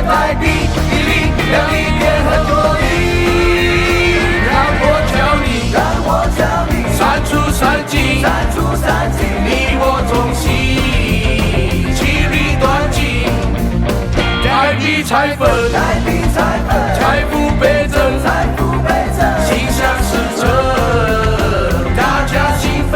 代币，一力量一点很多力，让我教你，算出三斤，你我同行，其利断金，代币拆分，财富倍增，心想事成，大家兴奋。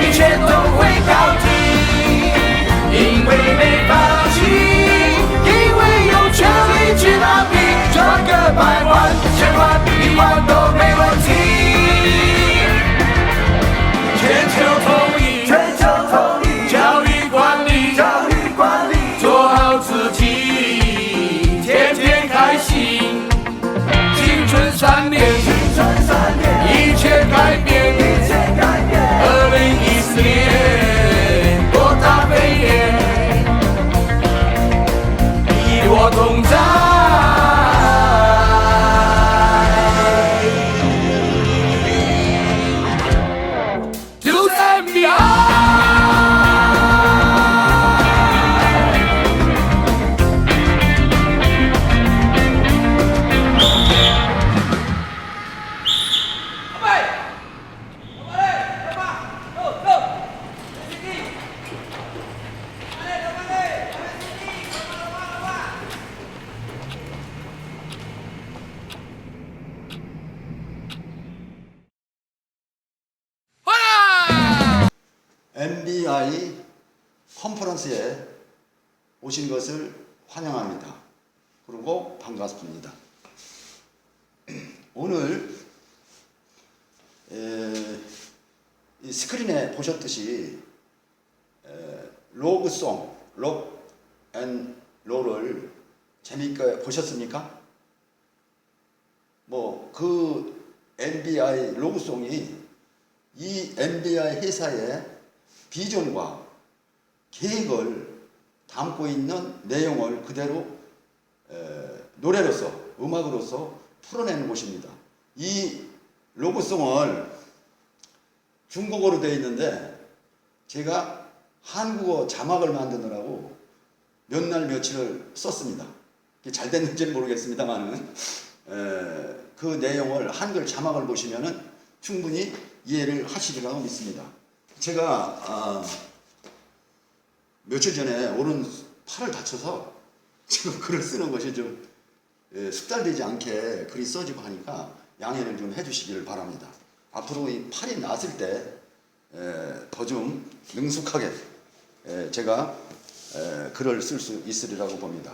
一切都会搞定，因为没放弃，因为有权利去打拼，赚个100万、1000万、10000都没问题。全球统一，教育管理，做好自己，天天开心，青春3年，一切改变。2014年，多大飞跃，与我同在。就是 MBI。MBI 컨퍼런스에 오신 것을 환영합니다. 그리고 반갑습니다. 오늘 이 스크린에 보셨듯이 로그송, 록 앤 롤을 재미있게 보셨습니까? 그 MBI 로그송이 이 MBI 회사의 비전과 계획을 담고 있는 내용을 그대로 노래로서, 음악으로서 풀어내는 곳입니다. 이 로고송을 중국어로 되어 있는데 제가 한국어 자막을 만드느라고 몇 날 며칠을 썼습니다. 잘 됐는지는 모르겠습니다만 그 내용을 한글 자막을 보시면 충분히 이해를 하시리라고 믿습니다. 제가 며칠 전에 오른 팔을 다쳐서 지금 글을 쓰는 것이 좀 숙달되지 않게 글이 써지고 하니까 양해를 좀 해주시기를 바랍니다. 앞으로 이 팔이 나았을 때 더 좀 능숙하게 제가 글을 쓸 수 있으리라고 봅니다.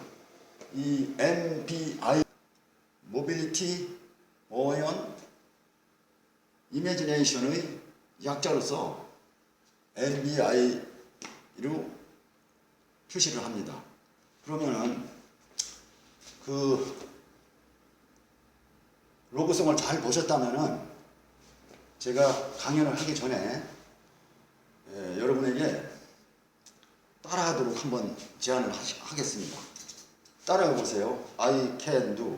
이 MBI 모빌리티 어원 이미지네이션의 약자로서 MBI로 표시를 합니다. 그러면은 그 로고송을 잘 보셨다면은 제가 강연을 하기 전에 여러분에게 따라하도록 한번 제안을 하겠습니다. 따라해 보세요. I can do.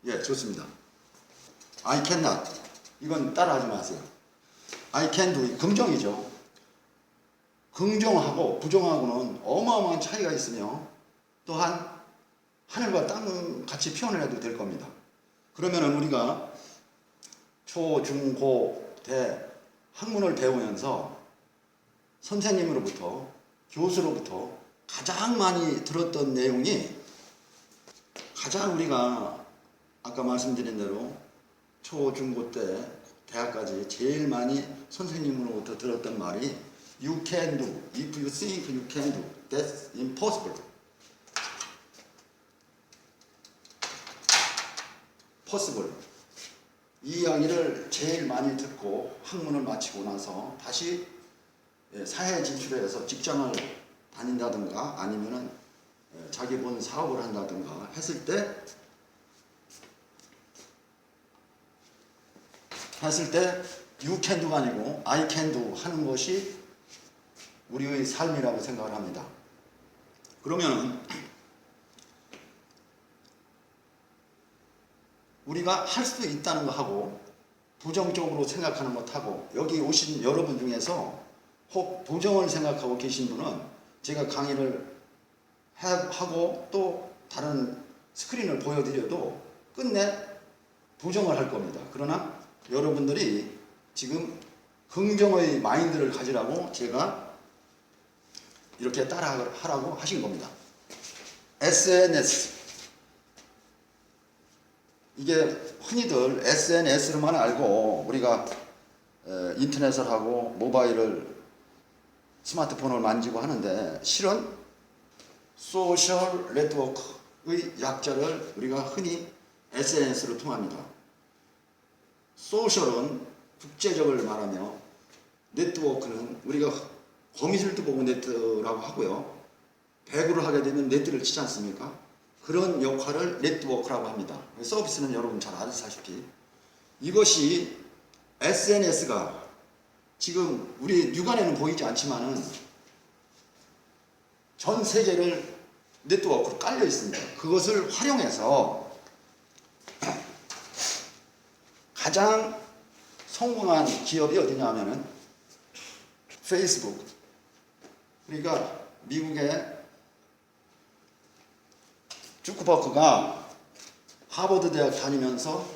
예, 좋습니다. I cannot. 이건 따라하지 마세요. I can do. 긍정이죠. 긍정하고 부정하고는 어마어마한 차이가 있으며 또한 하늘과 땅 같이 표현을 해도 될 겁니다. 그러면은 우리가 초, 중, 고, 대 학문을 배우면서 선생님으로부터 교수로부터 가장 많이 들었던 내용이 가장 우리가 아까 말씀드린 대로 초, 중, 고 때 대학까지 제일 많이 선생님으로부터 들었던 말이 You can do. If you think you can do, that's impossible. possible. 이 이야기를 제일 많이 듣고 학문을 마치고 나서 다시 사회에 진출해서 직장을 다닌다든가 아니면은 자기 본 사업을 한다든가 했을 때 you can do가 아니고 I can do 하는 것이 우리의 삶이라고 생각을 합니다. 그러면은 우리가 할 수 있다는 거 하고 부정적으로 생각하는 것하고 여기 오신 여러분 중에서 혹 부정을 생각하고 계신 분은 제가 강의를 하고 또 다른 스크린을 보여드려도 끝내 부정을 할 겁니다. 그러나 여러분들이 지금 긍정의 마인드를 가지라고 제가 이렇게 따라하라고 하신 겁니다. SNS, 이게 흔히들 SNS로만 알고 우리가 인터넷을 하고 모바일을 스마트폰을 만지고 하는데 실은 소셜 네트워크의 약자를 우리가 흔히 SNS로 통합니다. 소셜은 국제적을 말하며 네트워크는 우리가 거미줄도 보고 네트라고 하고요. 배구를 하게 되면 네트를 치지 않습니까? 그런 역할을 네트워크라고 합니다. 서비스는 여러분 잘 아시다시피 이것이 SNS가 지금 우리 육안에는 보이지 않지만은 전 세계를 네트워크로 깔려 있습니다. 그것을 활용해서 가장 성공한 기업이 어디냐 하면은 페이스북. 그러니까 미국의 주크버크가 하버드 대학 다니면서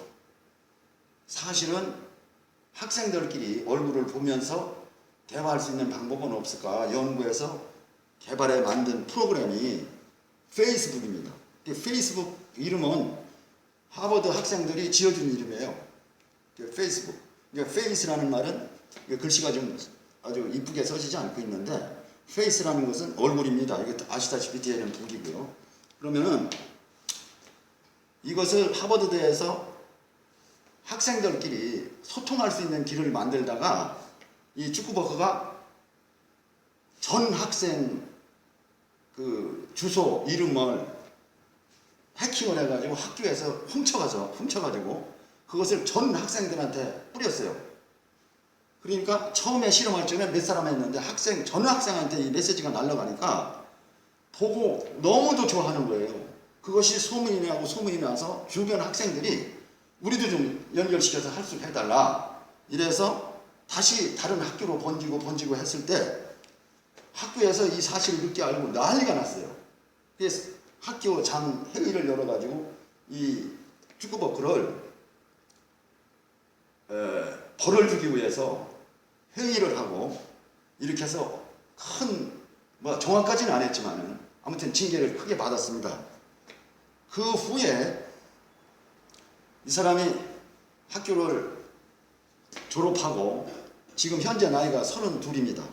사실은 학생들끼리 얼굴을 보면서 대화할 수 있는 방법은 없을까 연구해서 개발해 만든 프로그램이 페이스북입니다. 페이스북 이름은 하버드 학생들이 지어준 이름이에요. 페이스북. 그러니까 페이스라는 말은 글씨가 좀 아주 이쁘게 써지지 않고 있는데 페이스라는 것은 얼굴입니다. 이게 아시다시피 뒤에는 북이고요. 그러면은 이것을 하버드대에서 학생들끼리 소통할 수 있는 길을 만들다가 이 주크버크가 전 학생 그 주소 이름을 해킹을 해가지고 학교에서 훔쳐가지고 그것을 전 학생들한테 뿌렸어요. 그러니까 처음에 실험할 적에 몇 사람 했는데 전 학생한테 이 메시지가 날아가니까 보고 너무도 좋아하는 거예요. 그것이 소문이 나서 주변 학생들이 우리도 좀 연결시켜서 할 수 해달라. 이래서 다시 다른 학교로 번지고 했을 때 학교에서 이 사실을 늦게 알고 난리가 났어요. 그래서 학교장 회의를 열어가지고 이 주크버크를 벌을 주기 위해서 회의를 하고 이렇게 해서 정확까지는 안 했지만은 아무튼 징계를 크게 받았습니다. 그 후에 이 사람이 학교를 졸업하고 지금 현재 나이가 32입니다.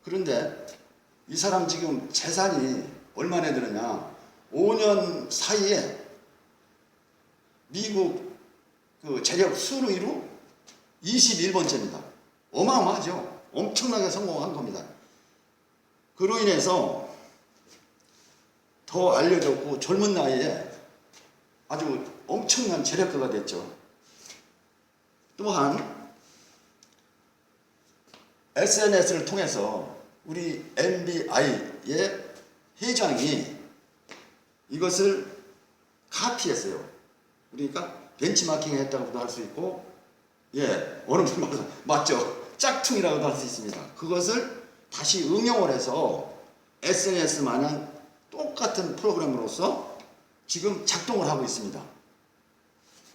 그런데 이 사람 지금 재산이 얼마나 되느냐 5년 사이에 미국 그 재력 순위로 21번째입니다. 어마어마하죠. 엄청나게 성공한 겁니다. 그로 인해서 더 알려졌고 젊은 나이에 아주 엄청난 재력가가 됐죠. 또한 SNS를 통해서 우리 MBI의 회장이 이것을 카피했어요. 그러니까 벤치마킹 했다고도 할 수 있고 어느 분 말해서 맞죠. 짝퉁이라고도 할 수 있습니다. 그것을 다시 응용을 해서 SNS만한 똑같은 프로그램으로서 지금 작동을 하고 있습니다.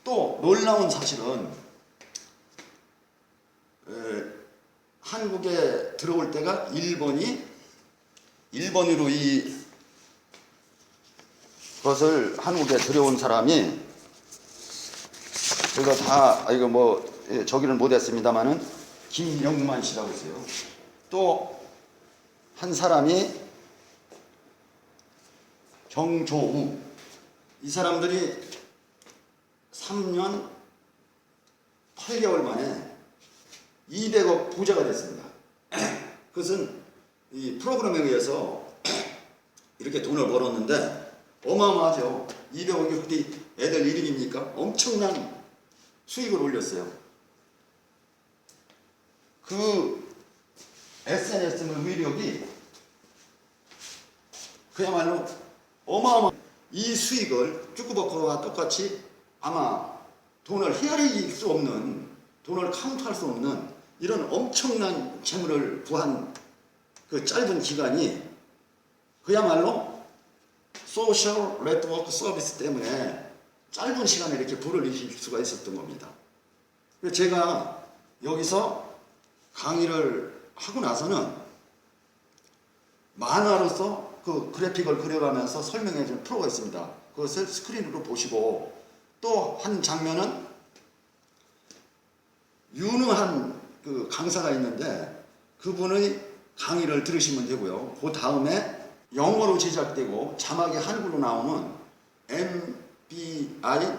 또 놀라운 사실은 한국에 들어올 때가 1번으로 이것을 한국에 들여온 사람이 제가 다 저기는 못했습니다만은 김영만 씨라고 있어요. 또 한 사람이 정조우. 이 사람들이 3년 8개월 만에 200억 부자가 됐습니다. 그것은 이 프로그램에 의해서 이렇게 돈을 벌었는데 어마어마하죠. 200억이 어디 애들 이름입니까? 엄청난 수익을 올렸어요. 그 SNS의 위력이 그야말로 어마어마한 이 수익을 쭈꾸버커와 똑같이 아마 돈을 헤아릴 수 없는, 돈을 카운트할 수 없는 이런 엄청난 재물을 구한 그 짧은 기간이 그야말로 소셜 네트워크 서비스 때문에 짧은 시간에 이렇게 불을 일으킬 수가 있었던 겁니다. 제가 여기서 강의를 하고 나서는 만화로서 그 그래픽을 그려가면서 설명해 준 프로가 있습니다. 그것을 스크린으로 보시고, 또 한 장면은 유능한 그 강사가 있는데 그분의 강의를 들으시면 되고요. 그 다음에 영어로 제작되고 자막이 한글로 나오는 MBI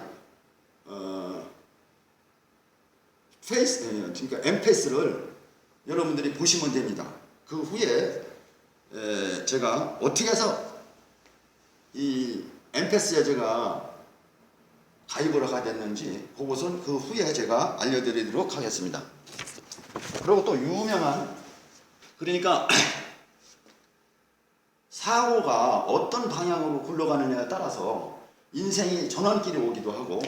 그러니까 엠패스를 여러분들이 보시면 됩니다. 그 후에 제가 어떻게 해서 이 엠패스에 제가 가입을 하게 됐는지 그것은 그 후에 제가 알려드리도록 하겠습니다. 그리고 또 유명한, 그러니까 사고가 어떤 방향으로 굴러가느냐에 따라서 인생이 전환길이 오기도 하고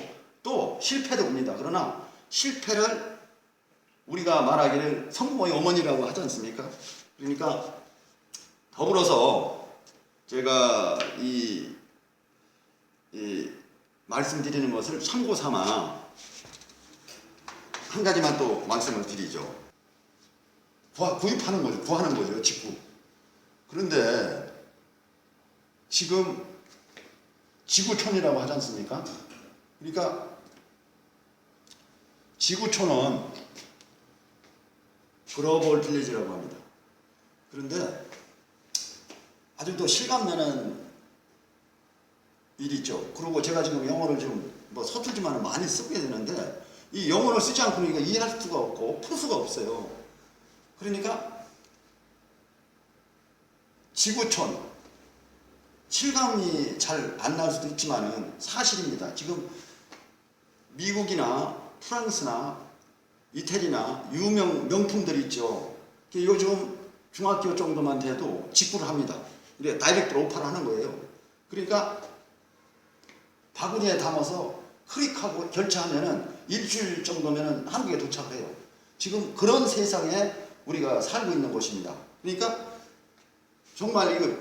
또 실패도 옵니다. 그러나 실패를 우리가 말하기를 성공의 어머니라고 하지 않습니까? 그러니까 더불어서 제가 이 말씀드리는 것을 참고 삼아 한 가지만 또 말씀을 드리죠. 구입하는 거죠. 구하는 거죠. 직구. 그런데 지금 지구촌이라고 하지 않습니까? 그러니까 지구촌은 글로벌 빌리지라고 합니다. 그런데 아주 더 실감나는 일이 있죠. 그리고 제가 지금 영어를 좀 뭐 서툴지만 많이 쓰게 되는데 이 영어를 쓰지 않고는 이거 이해할 수가 없고 풀 수가 없어요. 그러니까 지구촌, 실감이 잘 안 날 수도 있지만은 사실입니다. 지금 미국이나 프랑스나 이태리나 명품들이 있죠. 요즘 중학교 정도만 돼도 직구를 합니다. 이래 다이렉트 오파를 하는 거예요. 그러니까 바구니에 담아서 클릭하고 결제하면은 일주일 정도면은 한국에 도착해요. 지금 그런 세상에 우리가 살고 있는 것입니다. 그러니까 정말 이거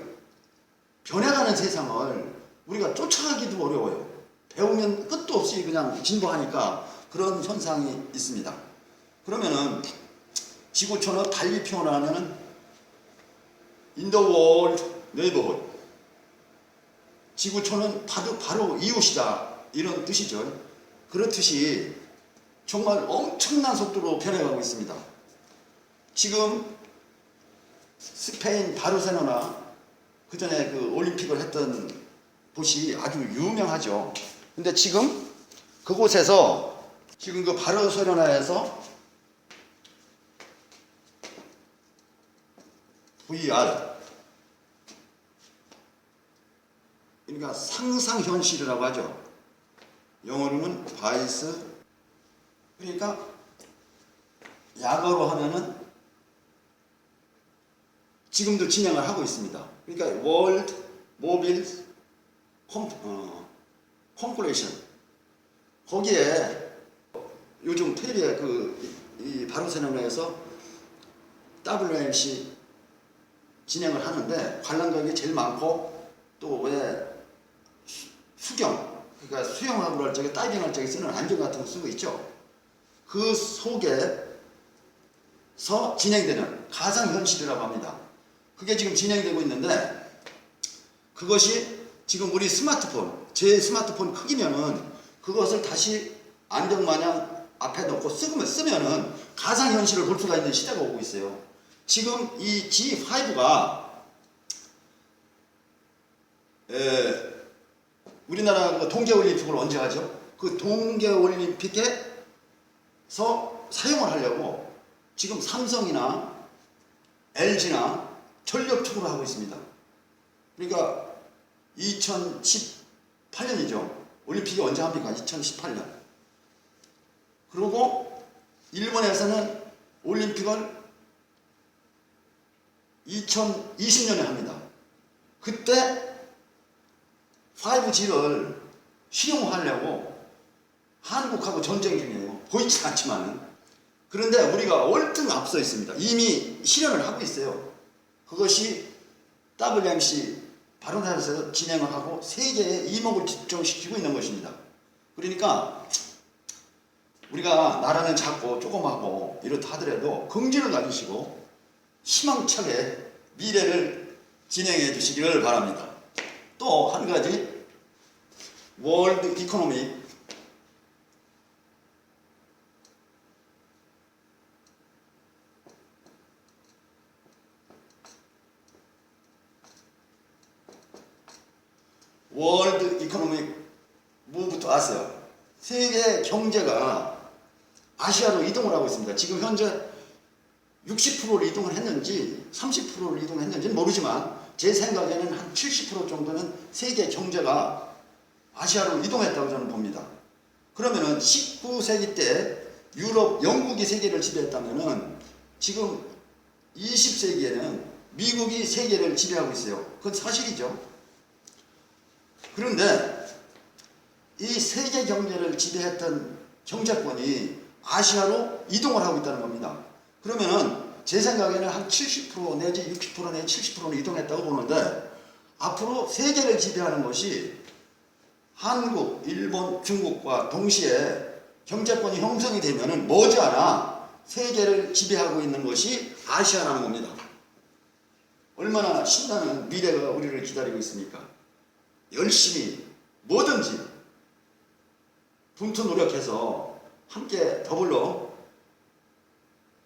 변해가는 세상을 우리가 쫓아가기도 어려워요. 배우면 끝도 없이 그냥 진보하니까 그런 현상이 있습니다. 그러면은 지구촌을 달리 표현하면은 in the world neighborhood, 지구촌은 바로 이웃이다, 이런 뜻이죠. 그렇듯이 정말 엄청난 속도로 변해가고 있습니다. 지금 스페인 바르셀로나, 그 전에 그 올림픽을 했던 곳이 아주 유명하죠. 근데 지금 그곳에서 지금 그 바르셀로나에서 VR, 그러니까 상상현실이라고 하죠. 영어로는 바이스, 그러니까 약어로 하면은 지금도 진행을 하고 있습니다. 그러니까 월드 모빌 컴플레이션, 거기에 요즘 텔레비에 이 바르셀로나에서 WMC 진행을 하는데 관람객이 제일 많고, 또 왜 수경, 그러니까 수영하고 할 적에 다이빙 할 적에 쓰는 안경 같은 거 쓰고 있죠. 그 속에서 진행되는 가상현실이라고 합니다. 그게 지금 진행되고 있는데, 그것이 지금 우리 스마트폰, 제 스마트폰 크기면은 그것을 다시 안경마냥 앞에 놓고 쓰면은 가상현실을 볼 수가 있는 시대가 오고 있어요. 지금 이 G5가 우리나라 그 동계올림픽을 언제 하죠? 그 동계올림픽에서 사용을 하려고 지금 삼성이나 LG나 전력 투구를 하고 있습니다. 그러니까 2018년이죠. 올림픽이 언제 합니까? 2018년. 그리고 일본에서는 올림픽을 2020년에 합니다. 그때 5G를 실용화하려고 한국하고 전쟁 중이에요. 보이지 않지만은. 그런데 우리가 월등 앞서 있습니다. 이미 실현을 하고 있어요. 그것이 WMC 바른사에서 진행을 하고 세계에 이목을 집중시키고 있는 것입니다. 그러니까 우리가 나라는 작고 조그마하고 이렇다 하더라도 긍지를 가지시고 희망차게 미래를 진행해 주시기를 바랍니다. 또 한 가지, 월드 이코노믹 월드 이코노믹 무브부터 아세요? 세계 경제가 아시아로 이동을 하고 있습니다. 지금 현재 60%를 이동을 했는지 30%를 이동을 했는지는 모르지만 제 생각에는 한 70% 정도는 세계 경제가 아시아로 이동했다고 저는 봅니다. 그러면은 19세기 때 유럽, 영국이 세계를 지배했다면은 지금 20세기에는 미국이 세계를 지배하고 있어요. 그건 사실이죠. 그런데 이 세계 경제를 지배했던 경제권이 아시아로 이동을 하고 있다는 겁니다. 그러면은 제 생각에는 한 70% 내지 60% 내지 70%는 이동했다고 보는데 앞으로 세계를 지배하는 것이 한국, 일본, 중국과 동시에 경제권이 형성이 되면은 머지않아 세계를 지배하고 있는 것이 아시아라는 겁니다. 얼마나 신나는 미래가 우리를 기다리고 있습니까? 열심히 뭐든지 분투 노력해서 함께 더불어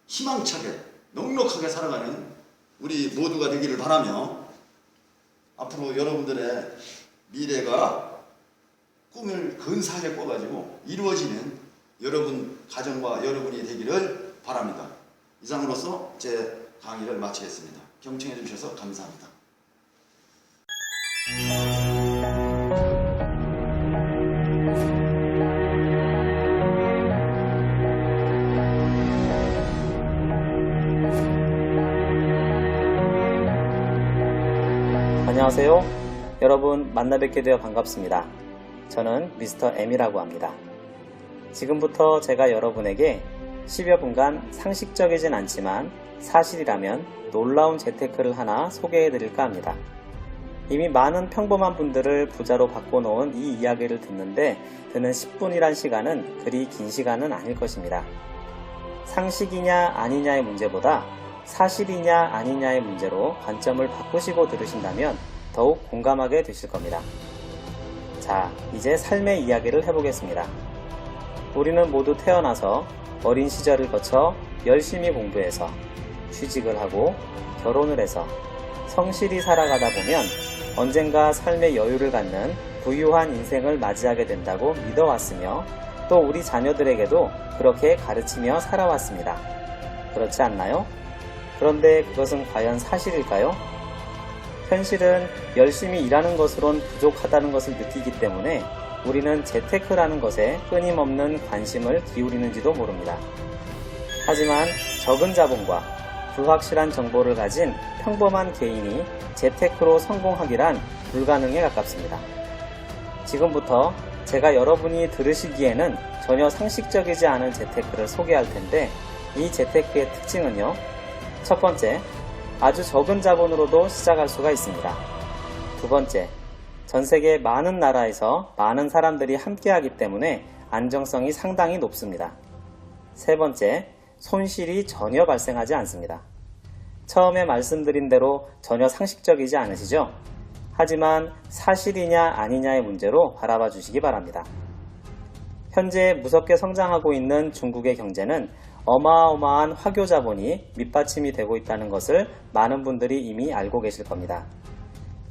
희망차게 넉넉하게 살아가는 우리 모두가 되기를 바라며 앞으로 여러분들의 미래가 꿈을 근사하게 꿔가지고 이루어지는 여러분 가정과 여러분이 되기를 바랍니다. 이상으로서 제 강의를 마치겠습니다. 경청해 주셔서 감사합니다. 안녕하세요. 여러분 만나 뵙게 되어 반갑습니다. 저는 미스터 M이라고 합니다. 지금부터 제가 여러분에게 10여 분간 상식적이진 않지만 사실이라면 놀라운 재테크를 하나 소개해 드릴까 합니다. 이미 많은 평범한 분들을 부자로 바꿔놓은 이 이야기를 듣는데 드는 10분이란 시간은 그리 긴 시간은 아닐 것입니다. 상식이냐 아니냐의 문제보다 사실이냐 아니냐의 문제로 관점을 바꾸시고 들으신다면 더욱 공감하게 되실 겁니다. 자, 이제 삶의 이야기를 해보겠습니다. 우리는 모두 태어나서 어린 시절을 거쳐 열심히 공부해서 취직을 하고 결혼을 해서 성실히 살아가다 보면 언젠가 삶의 여유를 갖는 부유한 인생을 맞이하게 된다고 믿어왔으며 또 우리 자녀들에게도 그렇게 가르치며 살아왔습니다. 그렇지 않나요? 그런데 그것은 과연 사실일까요? 현실은 열심히 일하는 것으론 부족하다는 것을 느끼기 때문에 우리는 재테크라는 것에 끊임없는 관심을 기울이는지도 모릅니다. 하지만 적은 자본과 불확실한 정보를 가진 평범한 개인이 재테크로 성공하기란 불가능에 가깝습니다. 지금부터 제가 여러분이 들으시기에는 전혀 상식적이지 않은 재테크를 소개할 텐데 이 재테크의 특징은요. 첫 번째, 아주 적은 자본으로도 시작할 수가 있습니다. 두 번째, 전 세계 많은 나라에서 많은 사람들이 함께하기 때문에 안정성이 상당히 높습니다. 세 번째, 손실이 전혀 발생하지 않습니다. 처음에 말씀드린 대로 전혀 상식적이지 않으시죠? 하지만 사실이냐 아니냐의 문제로 바라봐 주시기 바랍니다. 현재 무섭게 성장하고 있는 중국의 경제는 어마어마한 화교 자본이 밑받침이 되고 있다는 것을 많은 분들이 이미 알고 계실 겁니다.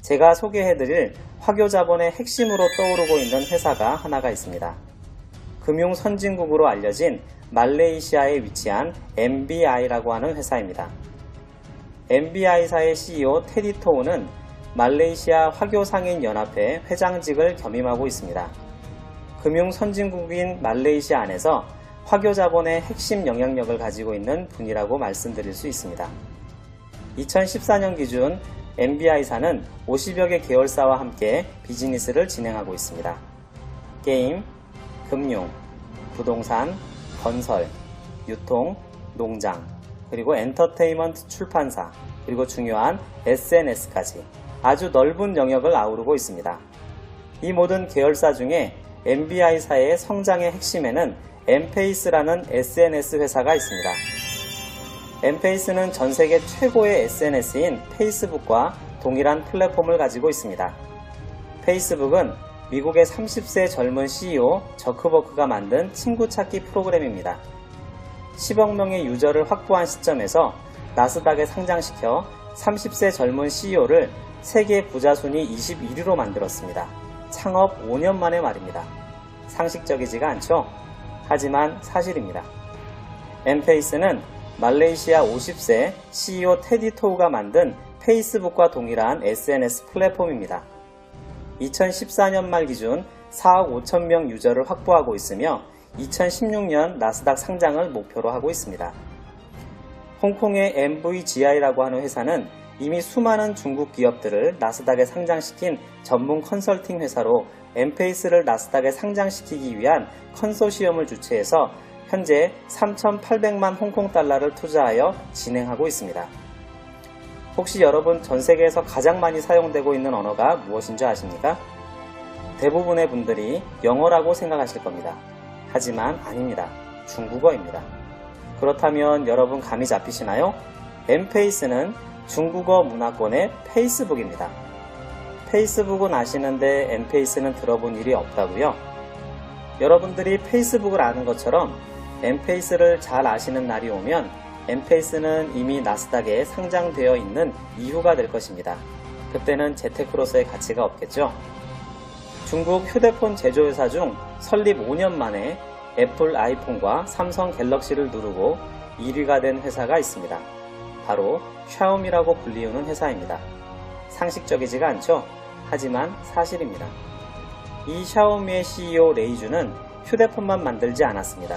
제가 소개해드릴 화교 자본의 핵심으로 떠오르고 있는 회사가 하나가 있습니다. 금융 선진국으로 알려진 말레이시아에 위치한 MBI라고 하는 회사입니다. MBI사의 CEO 테디 토우는 말레이시아 화교상인연합회 회장직을 겸임하고 있습니다. 금융 선진국인 말레이시아 안에서 화교 자본의 핵심 영향력을 가지고 있는 분이라고 말씀드릴 수 있습니다. 2014년 기준 MBI사는 50여 개 계열사와 함께 비즈니스를 진행하고 있습니다. 게임, 금융, 부동산, 건설, 유통, 농장, 그리고 엔터테인먼트 출판사, 그리고 중요한 SNS까지 아주 넓은 영역을 아우르고 있습니다. 이 모든 계열사 중에 MBI사의 성장의 핵심에는 엠페이스라는 SNS 회사가 있습니다. 엠페이스는 전세계 최고의 SNS인 페이스북과 동일한 플랫폼을 가지고 있습니다. 페이스북은 미국의 30세 젊은 CEO 저크버크가 만든 친구 찾기 프로그램입니다. 10억 명의 유저를 확보한 시점에서 나스닥에 상장시켜 30세 젊은 CEO를 세계 부자 순위 21위로 만들었습니다. 창업 5년 만에 말입니다. 상식적이지가 않죠? 하지만 사실입니다. 엠페이스는 말레이시아 50세 CEO 테디 토우가 만든 페이스북과 동일한 SNS 플랫폼입니다. 2014년 말 기준 4억 5천 명 유저를 확보하고 있으며 2016년 나스닥 상장을 목표로 하고 있습니다. 홍콩의 MVGI라고 하는 회사는 이미 수많은 중국 기업들을 나스닥에 상장시킨 전문 컨설팅 회사로 엠페이스를 나스닥에 상장시키기 위한 컨소시엄을 주최해서 현재 3,800만 홍콩 달러를 투자하여 진행하고 있습니다. 혹시 여러분 전 세계에서 가장 많이 사용되고 있는 언어가 무엇인 줄 아십니까? 대부분의 분들이 영어라고 생각하실 겁니다. 하지만 아닙니다. 중국어입니다. 그렇다면 여러분 감이 잡히시나요? 엠페이스는 중국어 문화권의 페이스북입니다. 페이스북은 아시는데 엠페이스는 들어본 일이 없다고요? 여러분들이 페이스북을 아는 것처럼 엠페이스를 잘 아시는 날이 오면 엠페이스는 이미 나스닥에 상장되어 있는 이유가 될 것입니다. 그때는 재테크로서의 가치가 없겠죠? 중국 휴대폰 제조회사 중 설립 5년 만에 애플 아이폰과 삼성 갤럭시를 누르고 1위가 된 회사가 있습니다. 바로 샤오미라고 불리우는 회사입니다. 상식적이지가 않죠? 하지만 사실입니다. 이 샤오미의 CEO 레이주는 휴대폰만 만들지 않았습니다.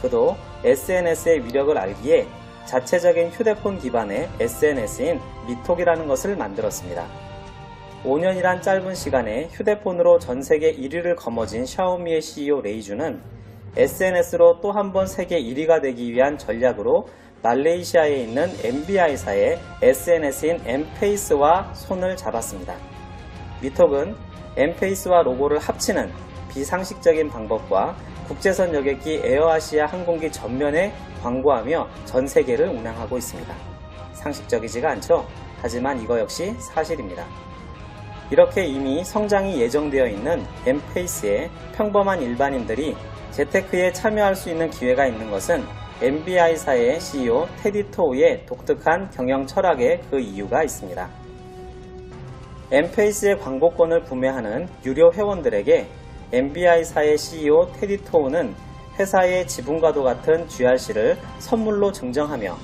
그도 SNS의 위력을 알기에 자체적인 휴대폰 기반의 SNS인 미톡이라는 것을 만들었습니다. 5년이란 짧은 시간에 휴대폰으로 전세계 1위를 거머쥔 샤오미의 CEO 레이주는 SNS로 또 한 번 세계 1위가 되기 위한 전략으로 말레이시아에 있는 MBI사의 SNS인 엠페이스와 손을 잡았습니다. 미톡은 엠페이스와 로고를 합치는 비상식적인 방법과 국제선 여객기 에어아시아 항공기 전면에 광고하며 전 세계를 운항하고 있습니다. 상식적이지가 않죠? 하지만 이거 역시 사실입니다. 이렇게 이미 성장이 예정되어 있는 엠페이스에 평범한 일반인들이 재테크에 참여할 수 있는 기회가 있는 것은 MBI사의 CEO 테디 토우의 독특한 경영 철학에 그 이유가 있습니다. 엠페이스의 광고권을 구매하는 유료 회원들에게 MBI사의 CEO 테디 토우는 회사의 지분과도 같은 GRC를 선물로 증정하며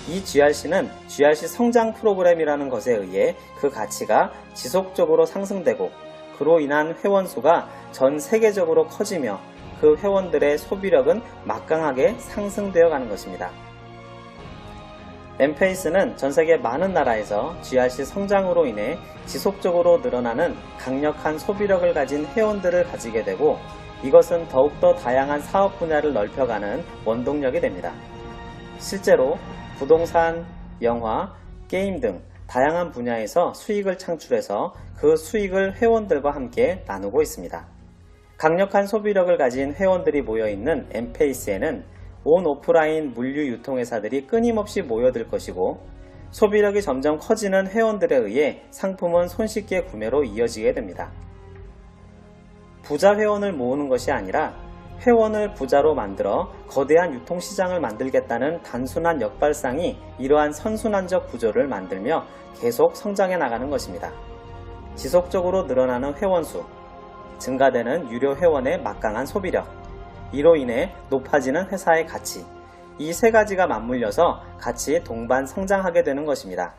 이 GRC는 GRC 성장 프로그램이라는 것에 의해 그 가치가 지속적으로 상승되고 그로 인한 회원 수가 전 세계적으로 커지며 그 회원들의 소비력은 막강하게 상승되어 가는 것입니다. 엠페이스는 전 세계 많은 나라에서 GRC 성장으로 인해 지속적으로 늘어나는 강력한 소비력을 가진 회원들을 가지게 되고 이것은 더욱더 다양한 사업 분야를 넓혀가는 원동력이 됩니다. 실제로 부동산, 영화, 게임 등 다양한 분야에서 수익을 창출해서 그 수익을 회원들과 함께 나누고 있습니다. 강력한 소비력을 가진 회원들이 모여있는 엠페이스에는 온 오프라인 물류 유통회사들이 끊임없이 모여들 것이고 소비력이 점점 커지는 회원들에 의해 상품은 손쉽게 구매로 이어지게 됩니다. 부자 회원을 모으는 것이 아니라 회원을 부자로 만들어 거대한 유통시장을 만들겠다는 단순한 역발상이 이러한 선순환적 구조를 만들며 계속 성장해 나가는 것입니다. 지속적으로 늘어나는 회원수, 증가되는 유료 회원의 막강한 소비력, 이로 인해 높아지는 회사의 가치, 이 세 가지가 맞물려서 같이 동반 성장하게 되는 것입니다.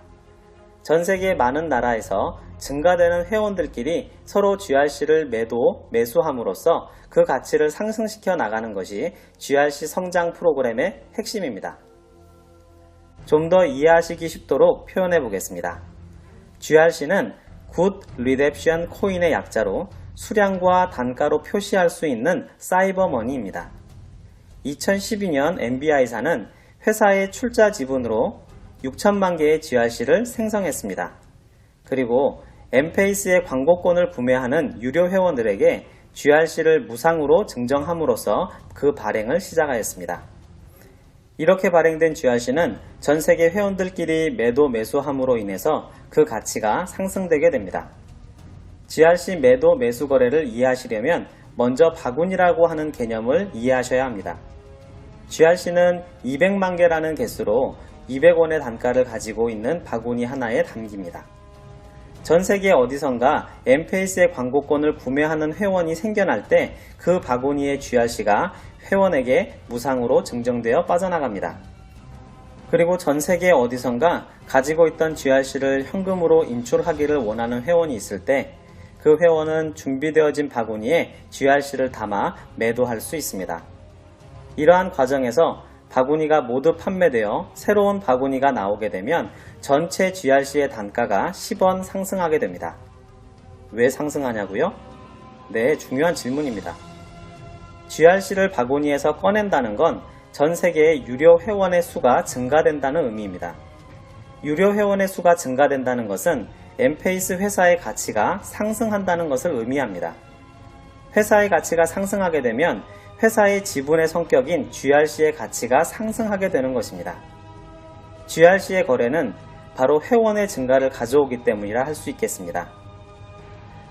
전 세계 많은 나라에서 증가되는 회원들끼리 서로 GRC를 매수함으로써 그 가치를 상승시켜 나가는 것이 GRC 성장 프로그램의 핵심입니다. 좀 더 이해하시기 쉽도록 표현해 보겠습니다. GRC는 Good Redemption Coin의 약자로 수량과 단가로 표시할 수 있는 사이버머니입니다. 2012년 MBI사는 회사의 출자 지분으로 6천만 개의 GRC를 생성했습니다. 그리고 엠페이스의 광고권을 구매하는 유료 회원들에게 GRC를 무상으로 증정함으로써 그 발행을 시작하였습니다. 이렇게 발행된 GRC는 전 세계 회원들끼리 매도 매수함으로 인해서 그 가치가 상승되게 됩니다. GRC 매도 매수 거래를 이해하시려면 먼저 바구니라고 하는 개념을 이해하셔야 합니다. GRC는 200만 개라는 개수로 200원의 단가를 가지고 있는 바구니 하나에 담깁니다. 전 세계 어디선가 엠페이스의 광고권을 구매하는 회원이 생겨날 때 그 바구니의 GRC가 회원에게 무상으로 증정되어 빠져나갑니다. 그리고 전 세계 어디선가 가지고 있던 GRC를 현금으로 인출하기를 원하는 회원이 있을 때 그 회원은 준비되어진 바구니에 GRC를 담아 매도할 수 있습니다. 이러한 과정에서 바구니가 모두 판매되어 새로운 바구니가 나오게 되면 전체 GRC의 단가가 10원 상승하게 됩니다. 왜 상승하냐고요? 네, 중요한 질문입니다. GRC를 바구니에서 꺼낸다는 건 전 세계의 유료 회원의 수가 증가된다는 의미입니다. 유료 회원의 수가 증가된다는 것은 엠페이스 회사의 가치가 상승한다는 것을 의미합니다. 회사의 가치가 상승하게 되면 회사의 지분의 성격인 GRC의 가치가 상승하게 되는 것입니다. GRC의 거래는 바로 회원의 증가를 가져오기 때문이라 할 수 있겠습니다.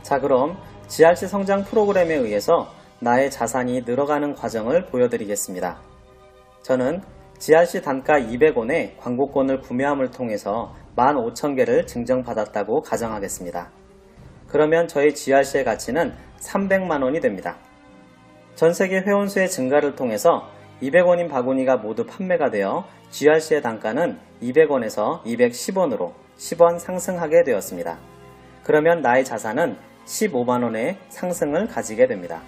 자, 그럼 GRC 성장 프로그램에 의해서 나의 자산이 늘어가는 과정을 보여드리겠습니다. 저는 GRC 단가 200원에 광고권을 구매함을 통해서 15,000개를 증정받았다고 가정하겠습니다. 그러면 저의 GRC의 가치는 300만원이 됩니다. 전세계 회원수의 증가를 통해서 200원인 바구니가 모두 판매가 되어 GRC의 단가는 200원에서 210원으로 10원 상승하게 되었습니다. 그러면 나의 자산은 15만원의 상승을 가지게 됩니다.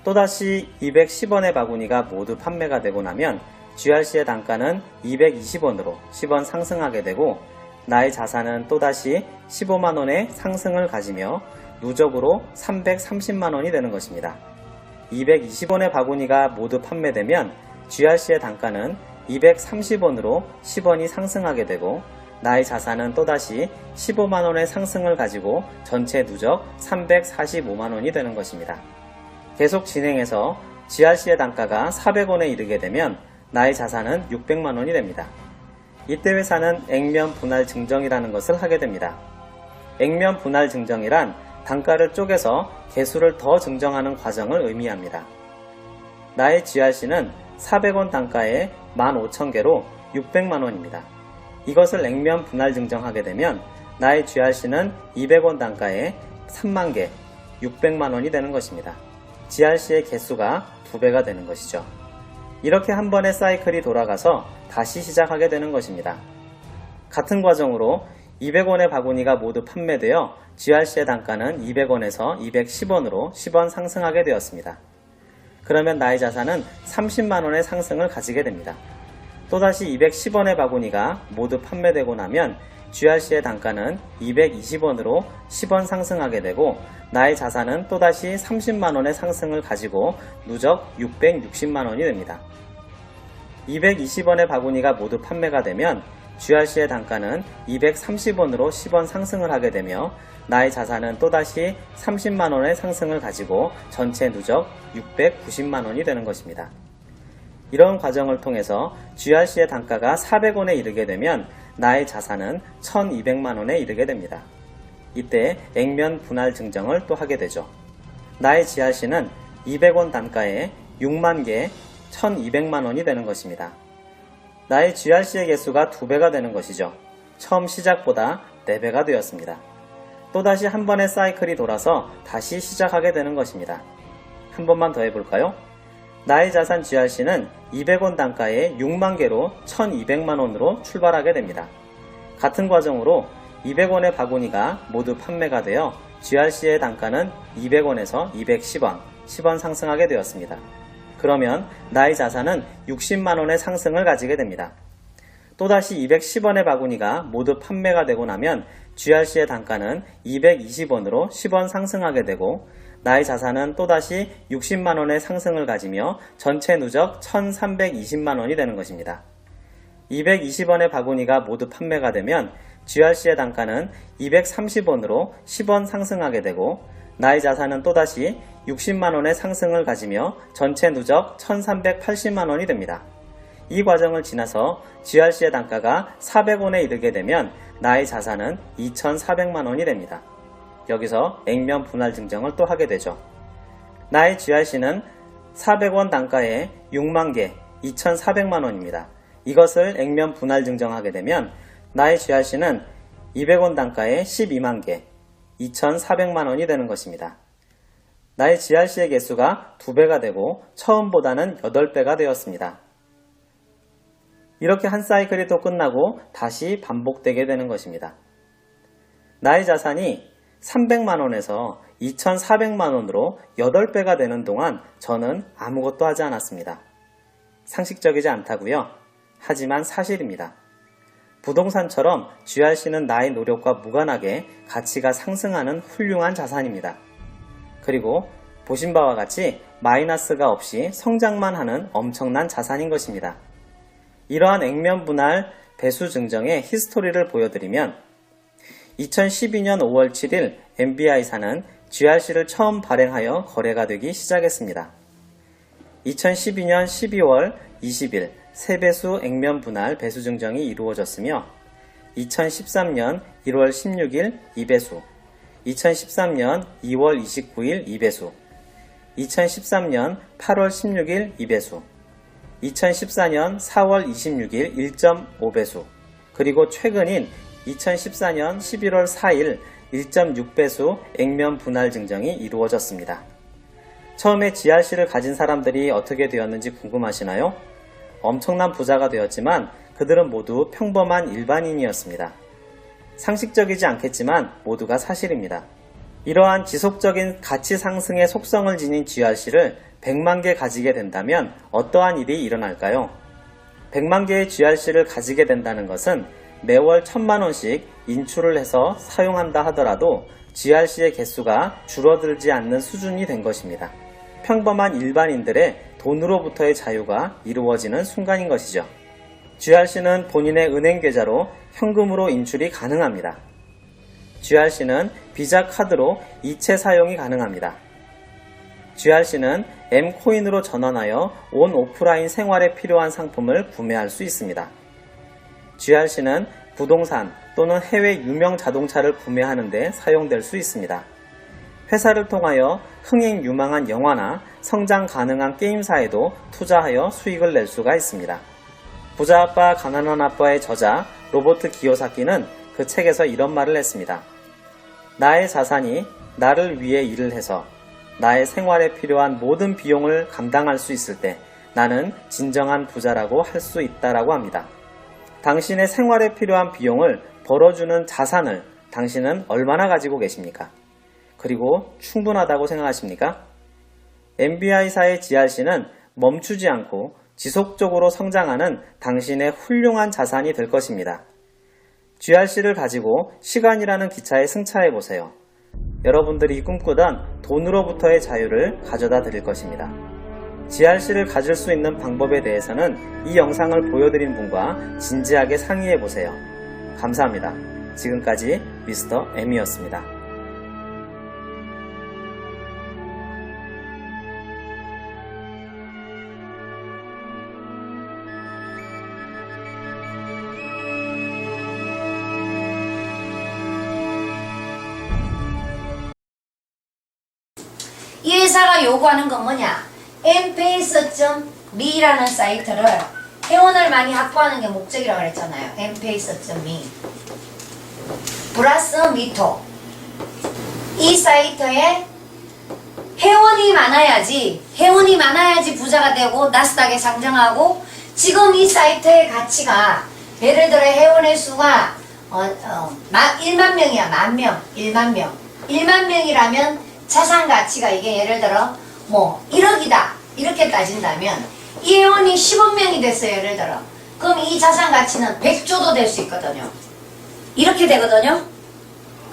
또다시 210원의 바구니가 모두 판매가 되고 나면 GRC의 단가는 220원으로 10원 상승하게 되고 나의 자산은 또다시 15만원의 상승을 가지며 누적으로 330만원이 되는 것입니다. 220원의 바구니가 모두 판매되면 GRC의 단가는 230원으로 10원이 상승하게 되고 나의 자산은 또다시 15만원의 상승을 가지고 전체 누적 345만원이 되는 것입니다. 계속 진행해서 GRC의 단가가 400원에 이르게 되면 나의 자산은 600만원이 됩니다. 이때 회사는 액면 분할 증정이라는 것을 하게 됩니다. 액면 분할 증정이란 단가를 쪼개서 개수를 더 증정하는 과정을 의미합니다. 나의 GRC는 400원 단가에 15,000개로 600만원입니다. 이것을 액면 분할 증정하게 되면 나의 GRC는 200원 단가에 3만개, 600만원이 되는 것입니다. GRC의 개수가 2배가 되는 것이죠. 이렇게 한 번의 사이클이 돌아가서 다시 시작하게 되는 것입니다. 같은 과정으로 200원의 바구니가 모두 판매되어 GRC의 단가는 200원에서 210원으로 10원 상승하게 되었습니다. 그러면 나의 자산은 30만원의 상승을 가지게 됩니다. 또다시 210원의 바구니가 모두 판매되고 나면 GRC의 단가는 220원으로 10원 상승하게 되고 나의 자산은 또다시 30만원의 상승을 가지고 누적 660만원이 됩니다. 220원의 바구니가 모두 판매가 되면 GRC의 단가는 230원으로 10원 상승을 하게 되며 나의 자산은 또다시 30만원의 상승을 가지고 전체 누적 690만원이 되는 것입니다. 이런 과정을 통해서 GRC의 단가가 400원에 이르게 되면 나의 자산은 1200만원에 이르게 됩니다. 이때 액면 분할 증정을 또 하게 되죠. 나의 GRC는 200원 단가에 6만 개 1200만원이 되는 것입니다. 나의 GRC의 개수가 2배가 되는 것이죠. 처음 시작보다 4배가 되었습니다. 또다시 한 번의 사이클이 돌아서 다시 시작하게 되는 것입니다. 한 번만 더 해볼까요? 나의 자산 GRC는 200원 단가에 6만 개로 1200만원으로 출발하게 됩니다. 같은 과정으로 200원의 바구니가 모두 판매가 되어 GRC의 단가는 200원에서 210원, 10원 상승하게 되었습니다. 그러면 나의 자산은 60만원의 상승을 가지게 됩니다. 또다시 210원의 바구니가 모두 판매가 되고 나면 GRC의 단가는 220원으로 10원 상승하게 되고 나의 자산은 또다시 60만원의 상승을 가지며 전체 누적 1320만원이 되는 것입니다. 220원의 바구니가 모두 판매가 되면 GRC의 단가는 230원으로 10원 상승하게 되고 나의 자산은 또다시 60만원의 상승을 가지며 전체 누적 1380만원이 됩니다. 이 과정을 지나서 GRC의 단가가 400원에 이르게 되면 나의 자산은 2400만원이 됩니다. 여기서 액면 분할 증정을 또 하게 되죠. 나의 GRC는 400원 단가에 6만개 2400만원입니다. 이것을 액면 분할 증정하게 되면 나의 GRC는 200원 단가에 12만개 2400만원이 되는 것입니다. 나의 GRC의 개수가 2배가 되고 처음보다는 8배가 되었습니다. 이렇게 한 사이클이 또 끝나고 다시 반복되게 되는 것입니다. 나의 자산이 300만원에서 2400만원으로 8배가 되는 동안 저는 아무것도 하지 않았습니다. 상식적이지 않다고요? 하지만 사실입니다. 부동산처럼 GRC는 나의 노력과 무관하게 가치가 상승하는 훌륭한 자산입니다. 그리고 보신 바와 같이 마이너스가 없이 성장만 하는 엄청난 자산인 것입니다. 이러한 액면 분할 배수 증정의 히스토리를 보여드리면 2012년 5월 7일 MBI사는 GRC를 처음 발행하여 거래가 되기 시작했습니다. 2012년 12월 20일 3배수 액면 분할 배수 증정이 이루어졌으며 2013년 1월 16일 2배수, 2013년 2월 29일 2배수, 2013년 8월 16일 2배수, 2014년 4월 26일 1.5배수, 그리고 최근인 2014년 11월 4일 1.6배수 액면 분할 증정이 이루어졌습니다. 처음에 GRC를 가진 사람들이 어떻게 되었는지 궁금하시나요? 엄청난 부자가 되었지만 그들은 모두 평범한 일반인이었습니다. 상식적이지 않겠지만 모두가 사실입니다. 이러한 지속적인 가치 상승의 속성을 지닌 GRC를 100만 개 가지게 된다면 어떠한 일이 일어날까요? 100만 개의 GRC를 가지게 된다는 것은 매월 1000만원씩 인출을 해서 사용한다 하더라도 GRC의 개수가 줄어들지 않는 수준이 된 것입니다. 평범한 일반인들의 돈으로부터의 자유가 이루어지는 순간인 것이죠. GRC는 본인의 은행 계좌로 현금으로 인출이 가능합니다. GRC는 비자 카드로 이체 사용이 가능합니다. GRC는 M코인으로 전환하여 온 오프라인 생활에 필요한 상품을 구매할 수 있습니다. GRC는 부동산 또는 해외 유명 자동차를 구매하는 데 사용될 수 있습니다. 회사를 통하여 흥행 유망한 영화나 성장 가능한 게임사에도 투자하여 수익을 낼 수가 있습니다. 부자 아빠 가난한 아빠의 저자 로버트 기요사키는 그 책에서 이런 말을 했습니다. 나의 자산이 나를 위해 일을 해서 나의 생활에 필요한 모든 비용을 감당할 수 있을 때 나는 진정한 부자라고 할 수 있다라고 합니다. 당신의 생활에 필요한 비용을 벌어주는 자산을 당신은 얼마나 가지고 계십니까? 그리고 충분하다고 생각하십니까? MBI사의 GRC는 멈추지 않고 지속적으로 성장하는 당신의 훌륭한 자산이 될 것입니다. GRC를 가지고 시간이라는 기차에 승차해 보세요. 여러분들이 꿈꾸던 돈으로부터의 자유를 가져다 드릴 것입니다. GRC를 가질 수 있는 방법에 대해서는 이 영상을 보여드린 분과 진지하게 상의해 보세요. 감사합니다. 지금까지 미스터 M이었습니다. 이 회사가 요구하는 건 뭐냐? mpace.me라는 사이트를 회원을 많이 확보하는 게 목적이라고 그랬잖아요. mpace.me 플러스 미토. 이 사이트에 회원이 많아야지 부자가 되고 나스닥에 상장하고, 지금 이 사이트의 가치가 예를 들어 회원의 수가 1만 명이야. 1만 명이라면 자산 가치가 이게 예를 들어 뭐 1억이다 이렇게 따진다면 이 회원이 10억 명이 됐어요. 예를 들어 그럼 이 자산 가치는 100조도 될 수 있거든요. 이렇게 되거든요.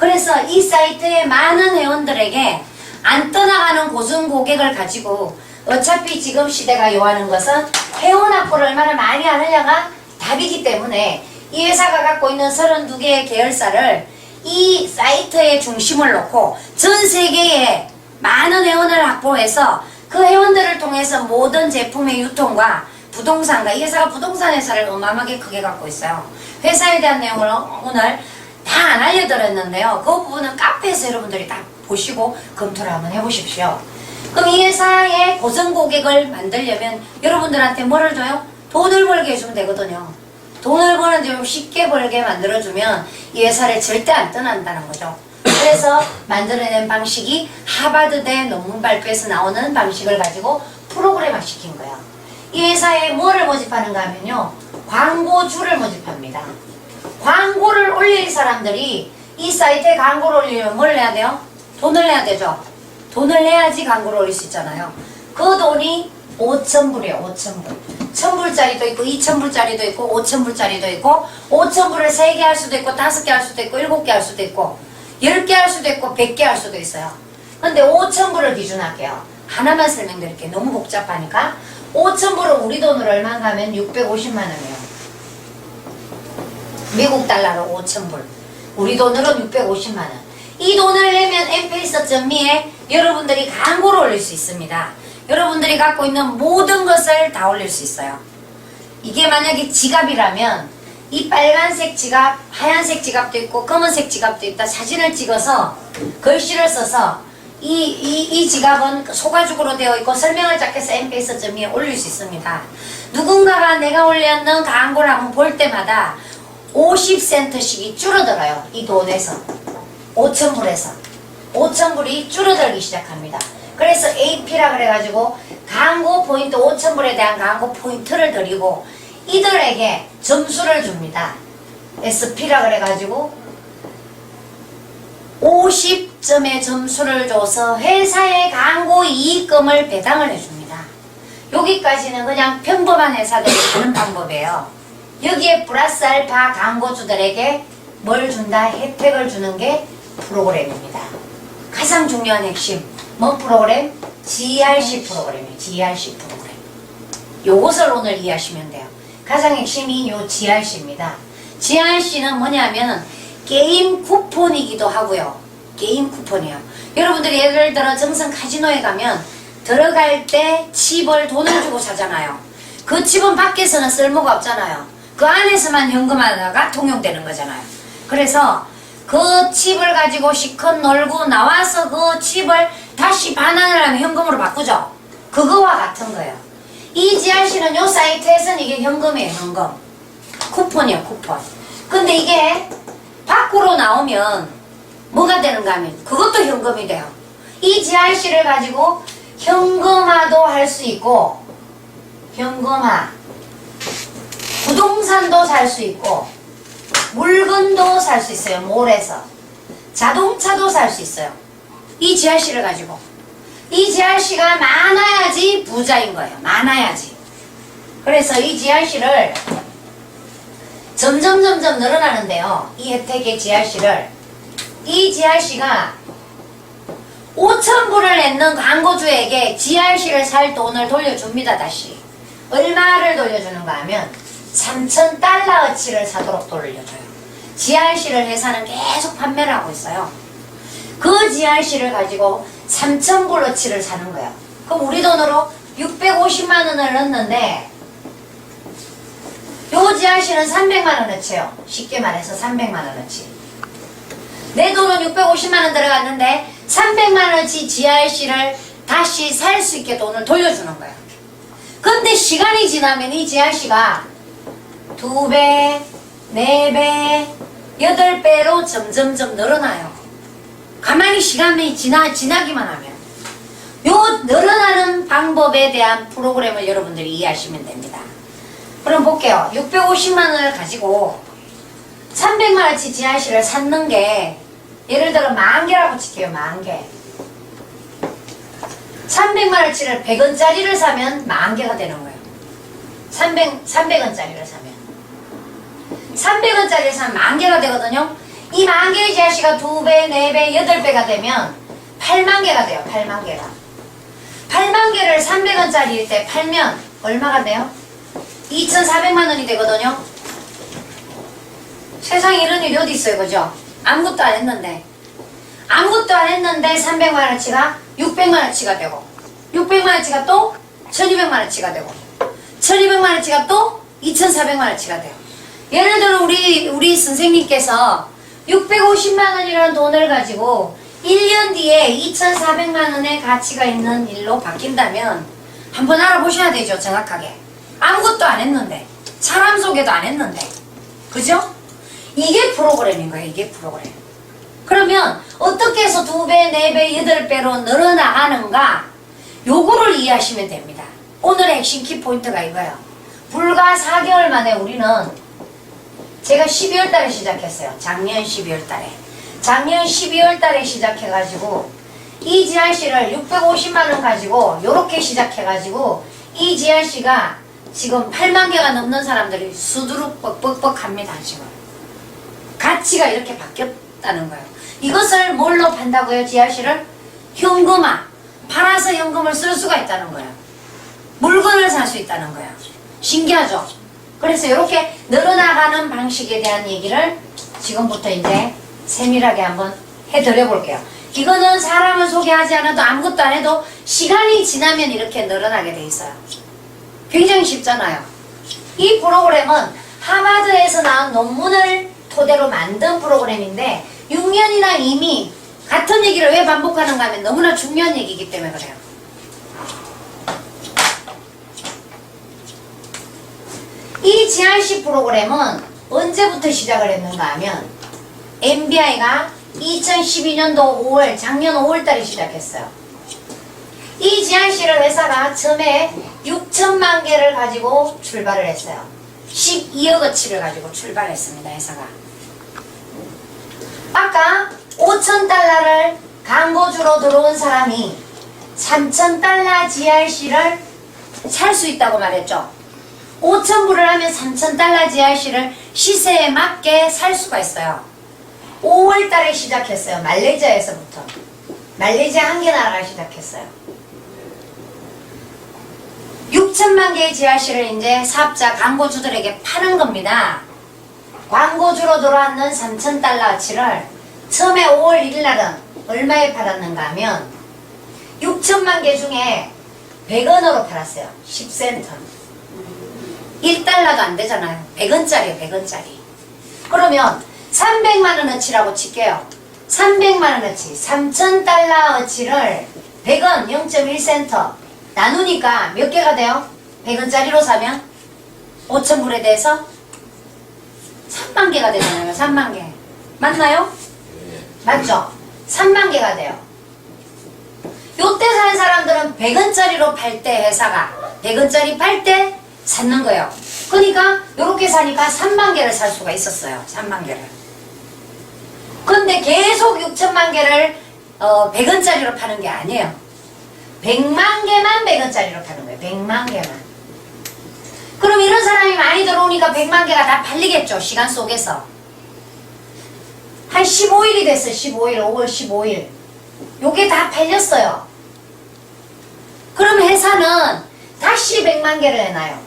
그래서 이 사이트의 많은 회원들에게 안 떠나가는 고정 고객을 가지고 어차피 지금 시대가 요하는 것은 회원 확보를 얼마나 많이 하느냐가 답이기 때문에 이 회사가 갖고 있는 32개의 계열사를 이 사이트의 중심을 놓고 전 세계에 많은 회원을 확보해서 그 회원들을 통해서 모든 제품의 유통과 부동산과 이 회사가 부동산 회사를 어마어마하게 크게 갖고 있어요. 회사에 대한 내용을 오늘 다 안 알려드렸는데요. 그 부분은 카페에서 여러분들이 다 보시고 검토를 한번 해보십시오. 그럼 이 회사의 고정 고객을 만들려면 여러분들한테 뭐를 줘요? 돈을 벌게 해주면 되거든요. 돈을 버는 좀 쉽게 벌게 만들어주면 이 회사를 절대 안 떠난다는 거죠. 그래서 만들어낸 방식이 하버드대 논문 발표에서 나오는 방식을 가지고 프로그램화 시킨 거예요. 이 회사에 뭐를 모집하는가 하면요, 광고주를 모집합니다. 광고를 올릴 사람들이 이 사이트에 광고를 올리려면 뭘 내야 돼요? 돈을 내야 되죠. 돈을 내야지 광고를 올릴 수 있잖아요. 그 돈이 5,000불이에요. 5,000불. 1,000불짜리도 있고 2,000불짜리도 있고 5,000불짜리도 있고 5,000불을 3개 할 수도 있고 5개 할 수도 있고 7개 할 수도 있고 10개 할 수도 있고 100개 할 수도 있어요. 근데 5,000불을 기준할게요. 하나만 설명드릴게요. 너무 복잡하니까. 5,000불은 우리 돈으로 얼마인가 하면 650만 원이에요. 미국 달러로 5,000불. 우리 돈으로 650만 원. 이 돈을 내면 엠페이서.me에 여러분들이 광고를 올릴 수 있습니다. 여러분들이 갖고 있는 모든 것을 다 올릴 수 있어요. 이게 만약에 지갑이라면 이 빨간색 지갑, 하얀색 지갑도 있고 검은색 지갑도 있다. 사진을 찍어서 글씨를 써서 이 지갑은 소가죽으로 되어 있고 설명을 쫙 해서 엠페이서.me에 올릴 수 있습니다. 누군가가 내가 올렸는 광고를 한번 볼 때마다 50센트씩이 줄어들어요. 이 돈에서 5,000불에서 5,000불이 줄어들기 시작합니다. 그래서 AP라 그래가지고 광고 포인트 5,000불에 대한 광고 포인트를 드리고 이들에게 점수를 줍니다. SP라 그래가지고 50점의 점수를 줘서 회사의 광고 이익금을 배당을 해줍니다. 여기까지는 그냥 평범한 회사들이 하는 방법이에요. 여기에 플러스 알파 광고주들에게 뭘 준다? 혜택을 주는 게 프로그램입니다. 가장 중요한 핵심 뭔 프로그램? GRC 프로그램이에요. GRC 프로그램. 요것을 오늘 이해하시면 돼요. 가장 핵심이 요 GRC입니다. GRC는 뭐냐면 게임 쿠폰이기도 하고요. 게임 쿠폰이에요. 여러분들이 예를 들어 정성 카지노에 가면 들어갈 때 칩을 돈을 주고 사잖아요. 그 칩은 밖에서는 쓸모가 없잖아요. 그 안에서만 현금화가 통용되는 거잖아요. 그래서 그 칩을 가지고 시컷 놀고 나와서 그 칩을 다시 반환을 하면 현금으로 바꾸죠. 그거와 같은 거예요. 이 GRC는 요 사이트에서는 이게 현금이에요. 현금. 쿠폰이에요. 쿠폰. 근데 이게 밖으로 나오면 뭐가 되는가 하면 그것도 현금이 돼요. 이 GRC를 가지고 현금화도 할 수 있고 현금화 부동산도 살 수 있고 물건도 살 수 있어요. 몰에서 자동차도 살 수 있어요. 이 GRC를 가지고 이 GRC가 많아야지 부자인 거예요. 많아야지. 그래서 이 GRC를 점점 늘어나는데요. 이 혜택의 GRC를 이 GRC가 5,000불을 냈는 광고주에게 GRC를 살 돈을 돌려줍니다. 다시 얼마를 돌려주는가 하면 3,000달러어치를 사도록 돌려줘요. GRC를 회사는 계속 판매를 하고 있어요. 그 GRC를 가지고 3,000불어치를 사는 거예요. 그럼 우리 돈으로 650만원을 넣는데 요 GRC는 300만원어치예요. 쉽게 말해서 300만원어치. 내 돈은 650만원 들어갔는데 300만원어치 GRC를 다시 살 수 있게 돈을 돌려주는 거예요. 근데 시간이 지나면 이 GRC가 2배, 4배, 8배로 점점점 늘어나요. 가만히 시간이 지나기만 하면. 요 늘어나는 방법에 대한 프로그램을 여러분들이 이해하시면 됩니다. 그럼 볼게요. 650만원을 가지고 300만원치 GRC를 샀는 게 예를 들어 10,000개라고 칠게요. 10,000개. 300만원치를 100원짜리를 사면 10,000개가 되는 거예요. 300원짜리를 사면 300원짜리를 사면 10,000개가 되거든요. 이 만 개의 지하씨가 2배, 4배, 8배가 되면 8만 개가 돼요. 8만 개가. 8만 개를 300원짜리일 때 팔면 얼마가 돼요? 2,400만 원이 되거든요. 세상에 이런 일이 어디 있어요, 그죠? 아무것도 안 했는데. 아무것도 안 했는데 300만 원치가 600만 원치가 되고, 600만 원치가 또 1200만 원치가 되고, 1200만 원치가 또 2400만 원치가 돼요. 예를 들어 우리 선생님께서 650만 원이라는 돈을 가지고 1년 뒤에 2,400만 원의 가치가 있는 일로 바뀐다면 한번 알아보셔야 되죠, 정확하게. 아무것도 안 했는데, 사람 소개도 안 했는데, 그죠? 이게 프로그램인 거예요, 이게 프로그램. 그러면 어떻게 해서 2배, 4배, 8배로 늘어나가는가? 요거를 이해하시면 됩니다. 오늘의 핵심 키포인트가 이거예요. 불과 4개월 만에 우리는, 제가 12월 달에 시작했어요. 작년 12월 달에. 작년 12월 달에 시작해가지고 이 지하씨를 650만 원 가지고 요렇게 시작해가지고 이 지하씨가 지금 8만 개가 넘는 사람들이 수두룩 뻑뻑뻑 합니다. 지금 가치가 이렇게 바뀌었다는 거예요. 이것을 뭘로 판다고요? 지하씨를 현금화, 팔아서 현금을 쓸 수가 있다는 거예요. 물건을 살 수 있다는 거예요. 신기하죠? 그래서 이렇게 늘어나가는 방식에 대한 얘기를 지금부터 이제 세밀하게 한번 해드려 볼게요. 이거는 사람을 소개하지 않아도 아무것도 안 해도 시간이 지나면 이렇게 늘어나게 돼 있어요. 굉장히 쉽잖아요. 이 프로그램은 하버드에서 나온 논문을 토대로 만든 프로그램인데 6년이나 이미 같은 얘기를 왜 반복하는가 하면 너무나 중요한 얘기이기 때문에 그래요. 이 GRC 프로그램은 언제부터 시작을 했는가 하면 MBI가 2012년도 5월, 작년 5월달에 시작했어요. 이 GRC를 회사가 처음에 6천만 개를 가지고 출발을 했어요. 12억어치를 가지고 출발했습니다, 회사가. 아까 5,000달러를 광고주로 들어온 사람이 3,000달러 GRC를 살 수 있다고 말했죠. 5,000불을 하면 3,000달러 GRC를 시세에 맞게 살 수가 있어요. 5월달에 시작했어요. 말레이시아에서부터. 말레이시아 한 개 나라가 시작했어요. 6천만 개의 GRC를 이제 사업자 광고주들에게 파는 겁니다. 광고주로 들어왔는 3,000달러어치를 처음에 5월 1일 날은 얼마에 팔았는가 하면 6천만 개 중에 100원으로 팔았어요. 10센트. 1달러도 안 되잖아요. 100원짜리요, 100원짜리. 그러면 300만원어치라고 칠게요. 300만원어치, 3,000달러어치를 100원, 0.1센트 나누니까 몇 개가 돼요? 100원짜리로 사면 5,000불에 대해서 3만 개가 되잖아요. 3만 개. 맞나요? 맞죠? 3만 개가 돼요. 요때 사는 사람들은 100원짜리로 팔 때 회사가 100원짜리 팔 때 샀는 거예요. 그러니까 요렇게 사니까 3만 개를 살 수가 있었어요. 3만 개를. 근데 계속 6천만 개를 100원짜리로 파는 게 아니에요. 100만 개만 100원짜리로 파는 거예요. 100만 개만. 그럼 이런 사람이 많이 들어오니까 100만 개가 다 팔리겠죠. 시간 속에서. 한 15일이 됐어요. 15일, 5월 15일. 요게 다 팔렸어요. 그럼 회사는 다시 100만 개를 해놔요.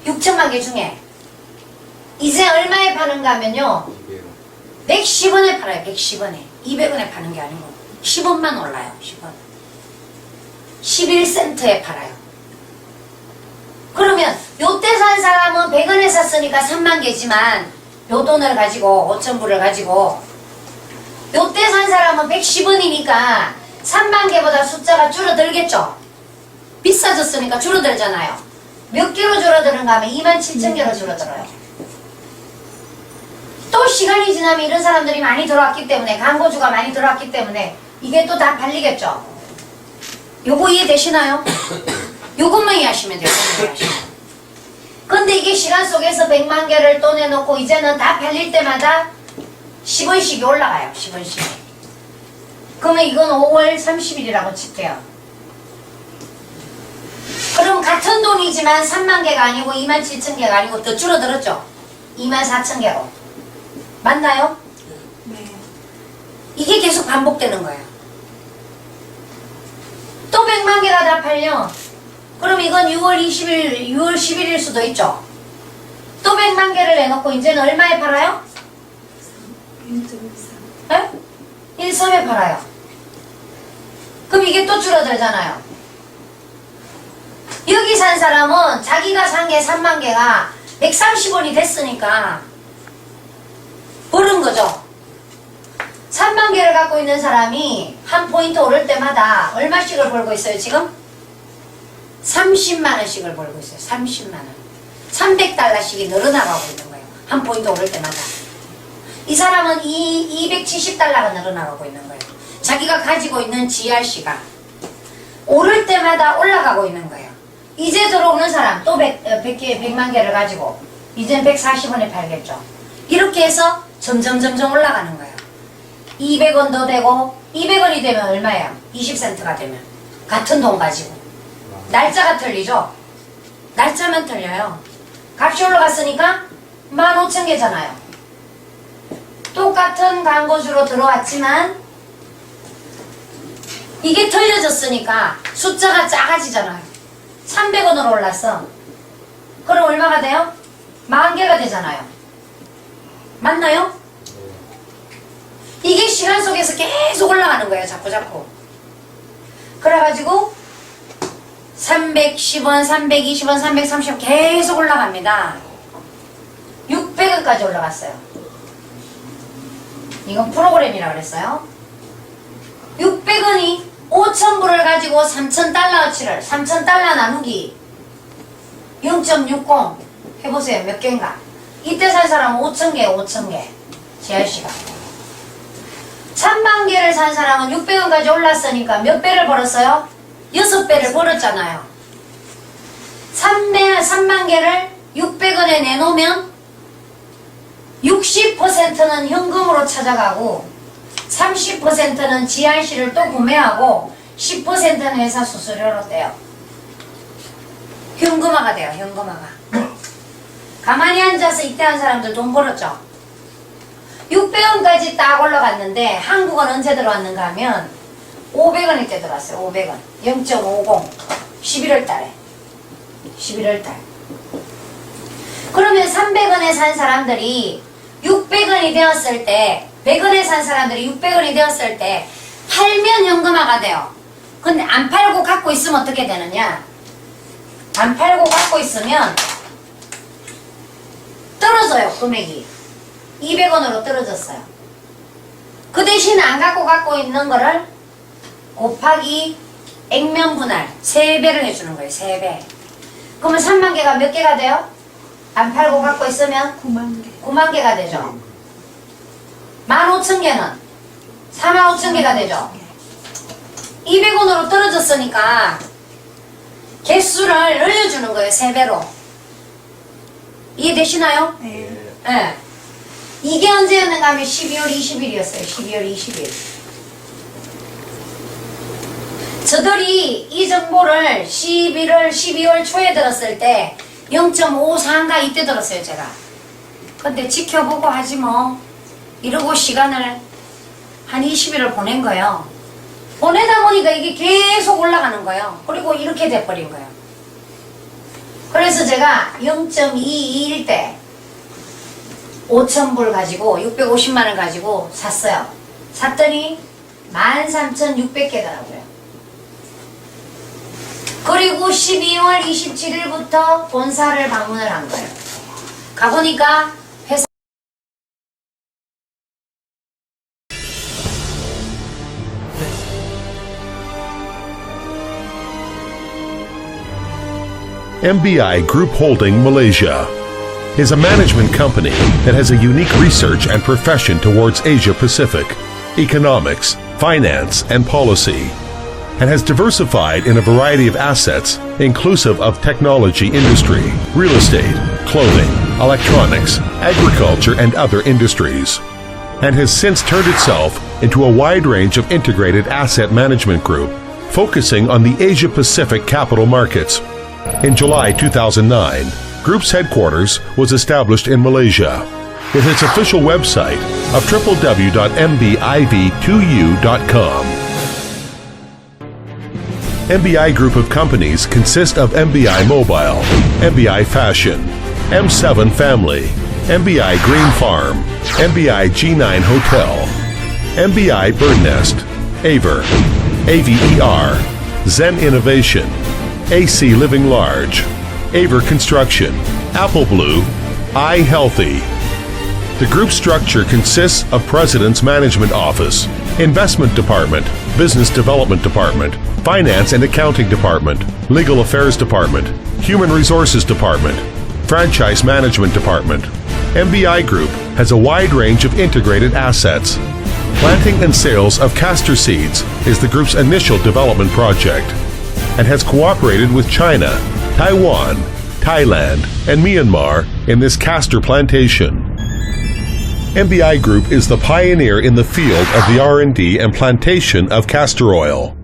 6천만 개 중에. 이제 얼마에 파는가 하면요. 110원에 팔아요. 110원에. 200원에 파는 게 아니고 10원만 올라요. 10원. 11센트에 팔아요. 그러면 요때 산 사람은 100원에 샀으니까 3만 개지만 요 돈을 가지고 5,000불을 가지고 요때 산 사람은 110원이니까 3만 개보다 숫자가 줄어들겠죠. 비싸졌으니까 줄어들잖아요. 몇 개로 줄어드는가 하면 27,000개로 줄어들어요. 또 시간이 지나면 이런 사람들이 많이 들어왔기 때문에 광고주가 많이 들어왔기 때문에 이게 또 다 팔리겠죠. 요거 이해되시나요? 요것만 이해하시면 돼요. 근데 이게 시간 속에서 100만 개를 또 내놓고 이제는 다 팔릴 때마다 10원씩이 올라가요. 10원씩. 그러면 이건 5월 30일이라고 칠게요. 그럼 같은 돈이지만 3만 개가 아니고 27,000개가 아니고 더 줄어들었죠. 24,000개로. 맞나요? 네. 이게 계속 반복되는 거예요. 또 100만 개가 다 팔려. 그럼 이건 6월 10일일 수도 있죠. 또 100만 개를 내놓고 이제는 얼마에 팔아요? 1.13. 네? 1.3에 팔아요. 그럼 이게 또 줄어들잖아요. 여기 산 사람은 자기가 산 게 3만 개가 130원이 됐으니까 벌은 거죠. 3만 개를 갖고 있는 사람이 한 포인트 오를 때마다 얼마씩을 벌고 있어요, 지금? 30만 원씩을 벌고 있어요. 30만 원. 300달러씩이 늘어나가고 있는 거예요. 한 포인트 오를 때마다. 이 사람은 270달러가 늘어나가고 있는 거예요. 자기가 가지고 있는 GRC가 오를 때마다 올라가고 있는 거예요. 이제 들어오는 사람 또 100만 개를 가지고 이젠 140원에 팔겠죠. 이렇게 해서 점점 올라가는 거예요. 200원 더 되고 200원이 되면 얼마예요? 20센트가 되면 같은 돈 가지고 날짜가 틀리죠? 날짜만 틀려요. 값이 올라갔으니까 15,000개잖아요. 똑같은 광고주로 들어왔지만 이게 틀려졌으니까 숫자가 작아지잖아요. 300원으로 올랐어. 그럼 얼마가 돼요? 10,000개가 되잖아요. 맞나요? 이게 시간 속에서 계속 올라가는 거예요. 자꾸. 그래가지고 310원, 320원, 330원 계속 올라갑니다. 600원까지 올라갔어요. 이건 프로그램이라고 그랬어요. 600원이 5,000불을 가지고 3,000달러어치를 3,000달러 나누기 0.60 해보세요. 몇 개인가? 이때 산 사람은 5,000개, 5,000개. GRC가 3만 개를 산 사람은 600원까지 올랐으니까 몇 배를 벌었어요? 6배를 벌었잖아요. 3만 개를 600원에 내놓으면 60%는 현금으로 찾아가고 30%는 GRC를 또 구매하고 10%는 회사 수수료로 떼요. 현금화가 돼요. 현금화가. 가만히 앉아서 이때 한 사람들 돈 벌었죠. 600원까지 딱 올라갔는데 한국은 언제 들어왔는가 하면 500원일 때 들어왔어요. 500원. 0.50. 11월 달에. 11월 달. 그러면 300원에 산 사람들이 600원이 되었을 때 100원에 산 사람들이 600원이 되었을 때 팔면 현금화가 돼요. 근데 안 팔고 갖고 있으면 어떻게 되느냐? 안 팔고 갖고 있으면 떨어져요. 금액이 200원으로 떨어졌어요. 그 대신 안 갖고 있는 거를 곱하기 액면 분할 3배를 해주는 거예요. 3배. 그러면 3만 개가 몇 개가 돼요? 안 팔고 갖고 있으면 9만 개. 9만 개가 되죠. 15,000개는 45,000개가 되죠. 200원으로 떨어졌으니까 개수를 늘려주는 거예요. 3배로. 이해되시나요? 네. 네. 이게 언제였는가 하면 12월 20일이었어요. 12월 20일. 저들이 이 정보를 12월 초에 들었을 때 0.54인가 이때 들었어요. 제가. 근데 지켜보고 하지 뭐. 이러고 시간을 한 20일을 보낸 거예요. 보내다 보니까 이게 계속 올라가는 거예요. 그리고 이렇게 돼버린 거예요. 그래서 제가 0.22일 때 5,000불 가지고 650만원 가지고 샀어요. 샀더니 13,600개더라고요. 그리고 12월 27일부터 본사를 방문을 한 거예요. 가보니까 회사 MBI Group Holding Malaysia is a management company that has a unique research and profession towards Asia Pacific, economics, finance, and policy, and has diversified in a variety of assets inclusive of technology industry, real estate, clothing, electronics, agriculture, and other industries, and has since turned itself into a wide range of integrated asset management group focusing on the Asia Pacific capital markets. In July 2009, Group's headquarters was established in Malaysia. with its official website of www.mbiv2u.com. MBI Group of companies consist of MBI Mobile, MBI Fashion, M7 Family, MBI Green Farm, MBI G9 Hotel, MBI Birdnest, Aver, AVER, Zen Innovation, AC Living Large, Aver Construction, Apple Blue, iHealthy. The group structure consists of President's Management Office, Investment Department, Business Development Department, Finance and Accounting Department, Legal Affairs Department, Human Resources Department, Franchise Management Department. MBI Group has a wide range of integrated assets. Planting and sales of castor seeds is the group's initial development project and has cooperated with China, Taiwan, Thailand, and Myanmar in this castor plantation. MBI Group is the pioneer in the field of the R&D and plantation of castor oil.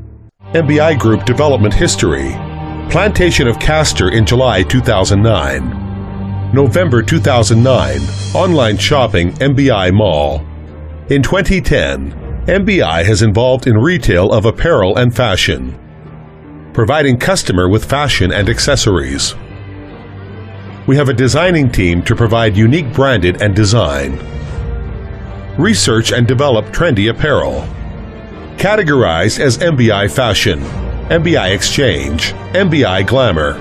MBI Group development history: plantation of castor in July 2009. November 2009, online shopping MBI Mall. In 2010, MBI has involved in retail of apparel and fashion, providing customer with fashion and accessories. We have a designing team to provide unique branded and design. Research and develop trendy apparel. Categorized as MBI Fashion, MBI Exchange, MBI Glamour.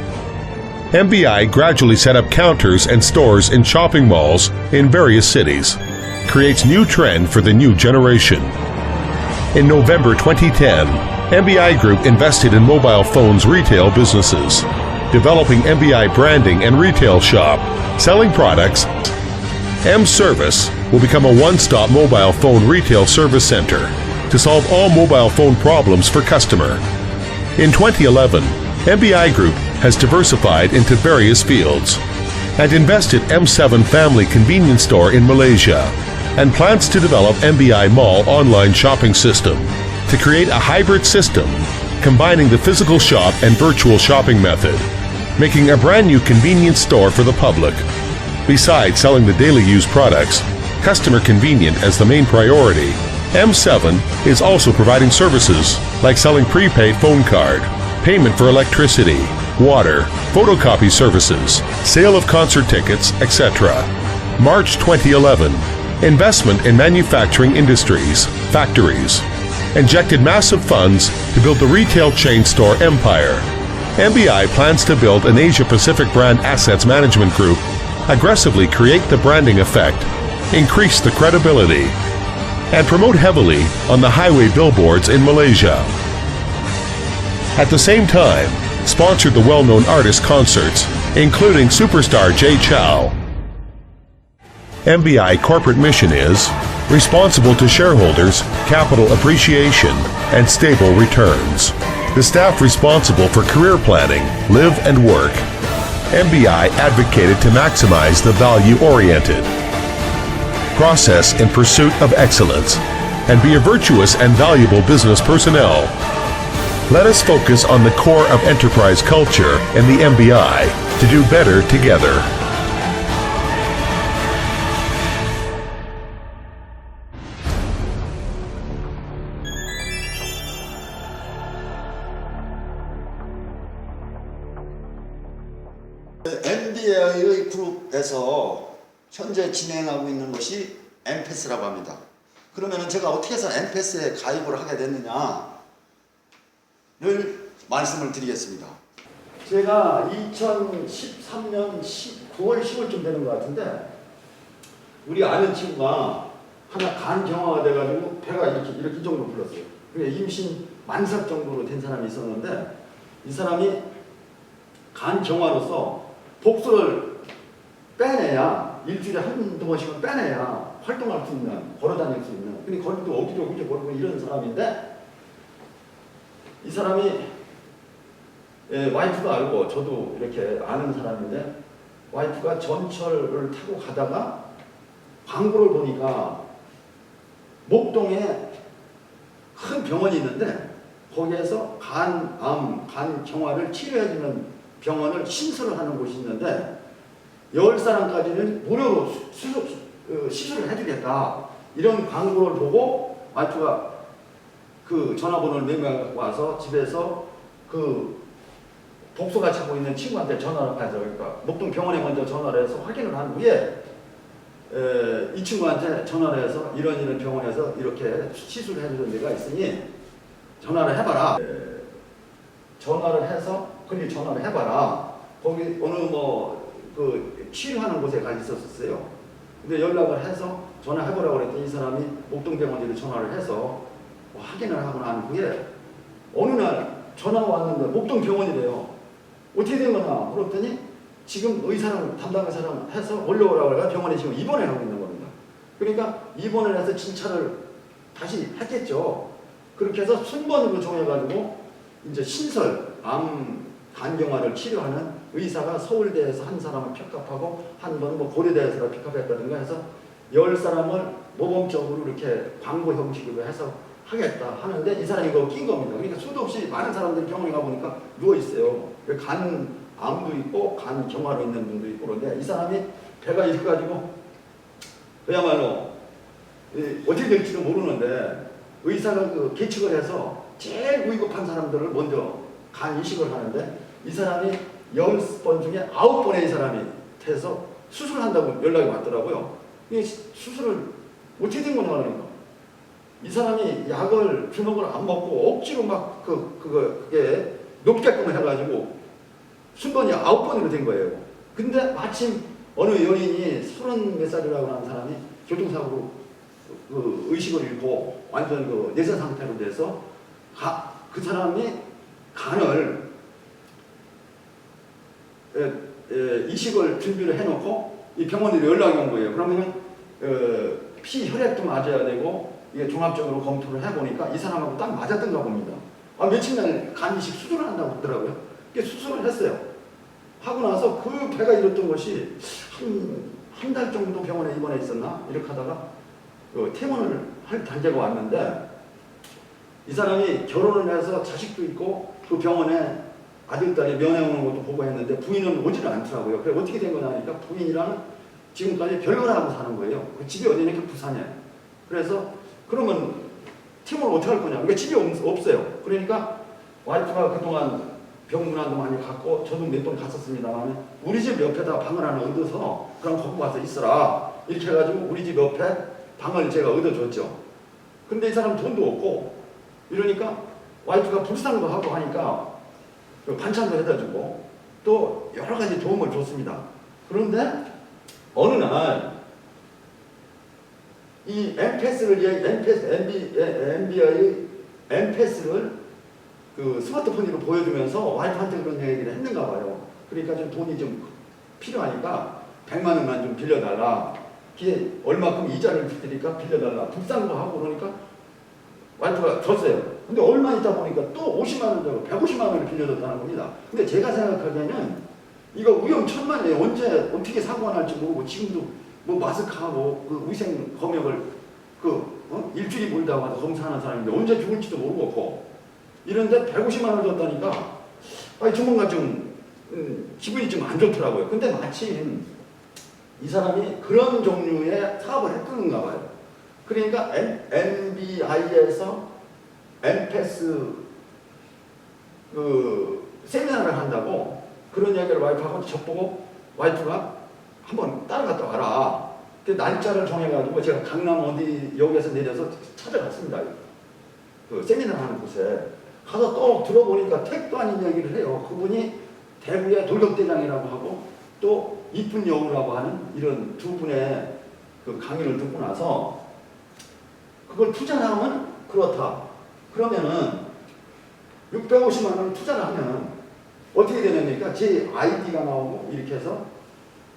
MBI gradually set up counters and stores in shopping malls in various cities. Creates new trend for the new generation. In November 2010, MBI Group invested in mobile phones retail businesses, developing MBI branding and retail shop, selling products. M-Service will become a one-stop mobile phone retail service center to solve all mobile phone problems for customer. In 2011, MBI Group has diversified into various fields and invested M7 Family Convenience Store in Malaysia and plans to develop MBI Mall online shopping system to create a hybrid system combining the physical shop and virtual shopping method, making a brand new convenience store for the public. Besides selling the daily use products, customer convenient as the main priority, M7 is also providing services like selling prepaid phone card, payment for electricity, water, photocopy services, sale of concert tickets, etc. March 2011, investment in manufacturing industries, factories, injected massive funds to build the retail chain store empire. MBI plans to build an Asia-Pacific brand assets management group, aggressively create the branding effect, increase the credibility, and promote heavily on the highway billboards in Malaysia. At the same time, sponsored the well-known artist concerts, including superstar Jay Chou. MBI corporate mission is responsible to shareholders, capital appreciation, and stable returns. The staff responsible for career planning, live and work. MBI advocated to maximize the value-oriented process in pursuit of excellence and be a virtuous and valuable business personnel. Let us focus on the core of enterprise culture in the MBI to do better together. MBI 그룹에서 현재 진행하고 있는 것이 엠패스라고 합니다. 그러면 제가 어떻게 해서 엠패스에 가입을 하게 됐느냐를 말씀을 드리겠습니다. 제가 2013년 9월 10월쯤 되는 것 같은데 우리 아는 친구가 하나 간경화가 돼가지고 배가 이렇게 이 정도로 불렀어요. 그게 임신 만삭 정도로 된 사람이 있었는데 이 사람이 간경화로서 독소를 빼내야 일주일에 한두 번씩은 빼내야 활동할 수 있는, 걸어다닐 수 있는. 근데 거리도 어기저기 걸고 이런 사람인데 이 사람이 와이프가 알고 저도 이렇게 아는 사람인데 와이프가 전철을 타고 가다가 광고를 보니까 목동에 큰 병원이 있는데 거기에서 간암, 간경화를 치료해주는 병원을 신설을 하는 곳이 있는데 10사람까지는 무료로 시술을 해주겠다. 이런 광고를 보고 와이프가 그 전화번호를 메모하고 와서 집에서 그 독소같이 하고 있는 친구한테 전화를 해서 그러니까 목동 병원에 먼저 전화를 해서 확인을 한 후에 이 친구한테 전화를 해서 이런 병원에서 이렇게 시술을 해주는 데가 있으니 전화를 해봐라. 전화를 해서 거기 전화를 해봐라. 거기 어느 그 치료하는 곳에 가 있었어요. 근데 연락을 해서 전화해보라고 그랬더니 이 사람이 목동병원으로 전화를 해서 확인을 하고 난 후에 어느 날 전화가 왔는데 목동병원이래요. 어떻게 된 거냐 그랬더니 지금 의사랑 담당 의사랑 해서 올라오라고 해서 병원에 지금 입원을 하고 있는 겁니다. 그러니까 입원을 해서 진찰을 다시 했겠죠. 그렇게 해서 순번으로 정해가지고 이제 신설 암 간경화를 치료하는 의사가 서울대에서 한 사람을 픽업하고 한 번 뭐 고려대에서 픽업했다든가 해서 10사람을 모범적으로 이렇게 광고 형식으로 해서 하겠다 하는데 이 사람이 그거 낀 겁니다. 그러니까 수도 없이 많은 사람들이 병원에 가보니까 누워있어요. 간 암도 있고 간 경화로 있는 분도 있고 그런데 이 사람이 배가 있어가지고 그야말로 어떻게 될지도 모르는데 의사가 그 계측을 해서 제일 위급한 사람들을 먼저 간 이식을 하는데 이 사람이 10번 중에 9번의 이 사람이 돼서 수술한다고 연락이 왔더라고요. 이 수술을 어떻게 된 거냐 그러니까 이 사람이 약을 주먹을 안 먹고 억지로 막 그게 높게끔 해가지고 순번이 9번으로 된 거예요. 근데 마침 어느 여인이 30몇 살이라고 하는 사람이 교통사고로 그 의식을 잃고 완전 그 내사 상태로 돼서 그 사람이 간을 이식을 준비를 해놓고 이 병원에 연락이 온 거예요. 그러면은 피 혈액도 맞아야 되고 이게 종합적으로 검토를 해보니까 이 사람하고 딱 맞았던가 봅니다. 며칠 전에 간 이식 수술을 한다고 하더라고요. 수술을 했어요. 하고 나서 그 배가 이랬던 것이 한 달 정도 병원에 입원해 있었나 이렇게 하다가 퇴원을 할 단계가 왔는데 이 사람이 결혼을 해서 자식도 있고 그 병원에 아들, 딸이 면회 오는 것도 보고 했는데 부인은 오지를 않더라고요. 그래 어떻게 된 거냐 하니까 부인이랑 지금까지 별거를 하고 사는 거예요. 그 집이 어디냐니까 부산에. 그래서 그러면 팀을 어떻게 할 거냐. 그러니까 집이 없어요. 그러니까 와이프가 그동안 병문안도 많이 갔고 저도 몇 번 갔었습니다만 우리 집 옆에다 방을 하나 얻어서 그럼 거기 가서 있어라. 이렇게 해가지고 우리 집 옆에 방을 제가 얻어줬죠. 근데 이 사람 돈도 없고 이러니까 와이프가 불상도 하고 하니까 반찬도 해다 주고 또 여러 가지 도움을 줬습니다. 그런데 어느 날 이 MPS를 그 스마트폰으로 보여주면서 와이프한테 그런 얘기를 했는가 봐요. 그러니까 좀 돈이 좀 필요하니까 100만 원만 좀 빌려달라. 그게 얼마큼 이자를 줄 테니까 빌려달라. 불상도 하고 그러니까 와이프가 줬어요. 근데 얼마 있다 보니까 또 50만 원 정도, 150만 원을 빌려줬다는 겁니다. 근데 제가 생각하기에는 이거 위험천만이에요. 언제 어떻게 사고가 날지 모르고 지금도 뭐 마스크하고 그 위생 검역을 일주일이 멀다고 하서 검사하는 사람인데 언제 죽을지도 모르고 이런데 150만 원을 줬다니까 전문가 좀 기분이 좀 안 좋더라고요. 근데 마침 이 사람이 그런 종류의 사업을 했던가 봐요. 그러니까 MBI에서 MPS 세미나를 한다고 그런 이야기를 와이프하고 저보고 와이프가 한번 따라갔다 와라. 그 날짜를 정해가지고 제가 강남 어디 역에서 내려서 찾아갔습니다. 그 세미나를 하는 곳에 가서 또 들어보니까 택도 아닌 얘기를 해요. 그분이 대구의 돌격대장이라고 하고 또 이쁜 여우라고 하는 이런 두 분의 그 강의를 듣고 나서 그걸 투자를 하면 그렇다. 그러면은 650만 원을 투자를 하면 어떻게 되냐니까 제 아이디가 나오고 이렇게 해서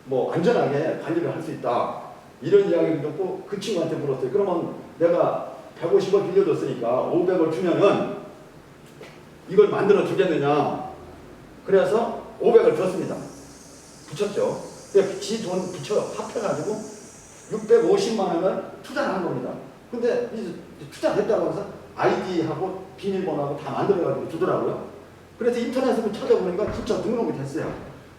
뭐 안전하게 관리를 할 수 있다. 이런 이야기를 듣고 그 친구한테 물었어요. 그러면 내가 150을 빌려줬으니까 500을 주면은 이걸 만들어 주겠느냐. 그래서 500을 줬습니다. 붙였죠. 지 돈 붙여 합해가지고 650만 원을 투자를 한 겁니다. 근데 투자됐다고 해서 아이디하고 비밀번호하고 다 만들어가지고 주더라고요. 그래서 인터넷으로 찾아보니까 진짜 등록이 됐어요.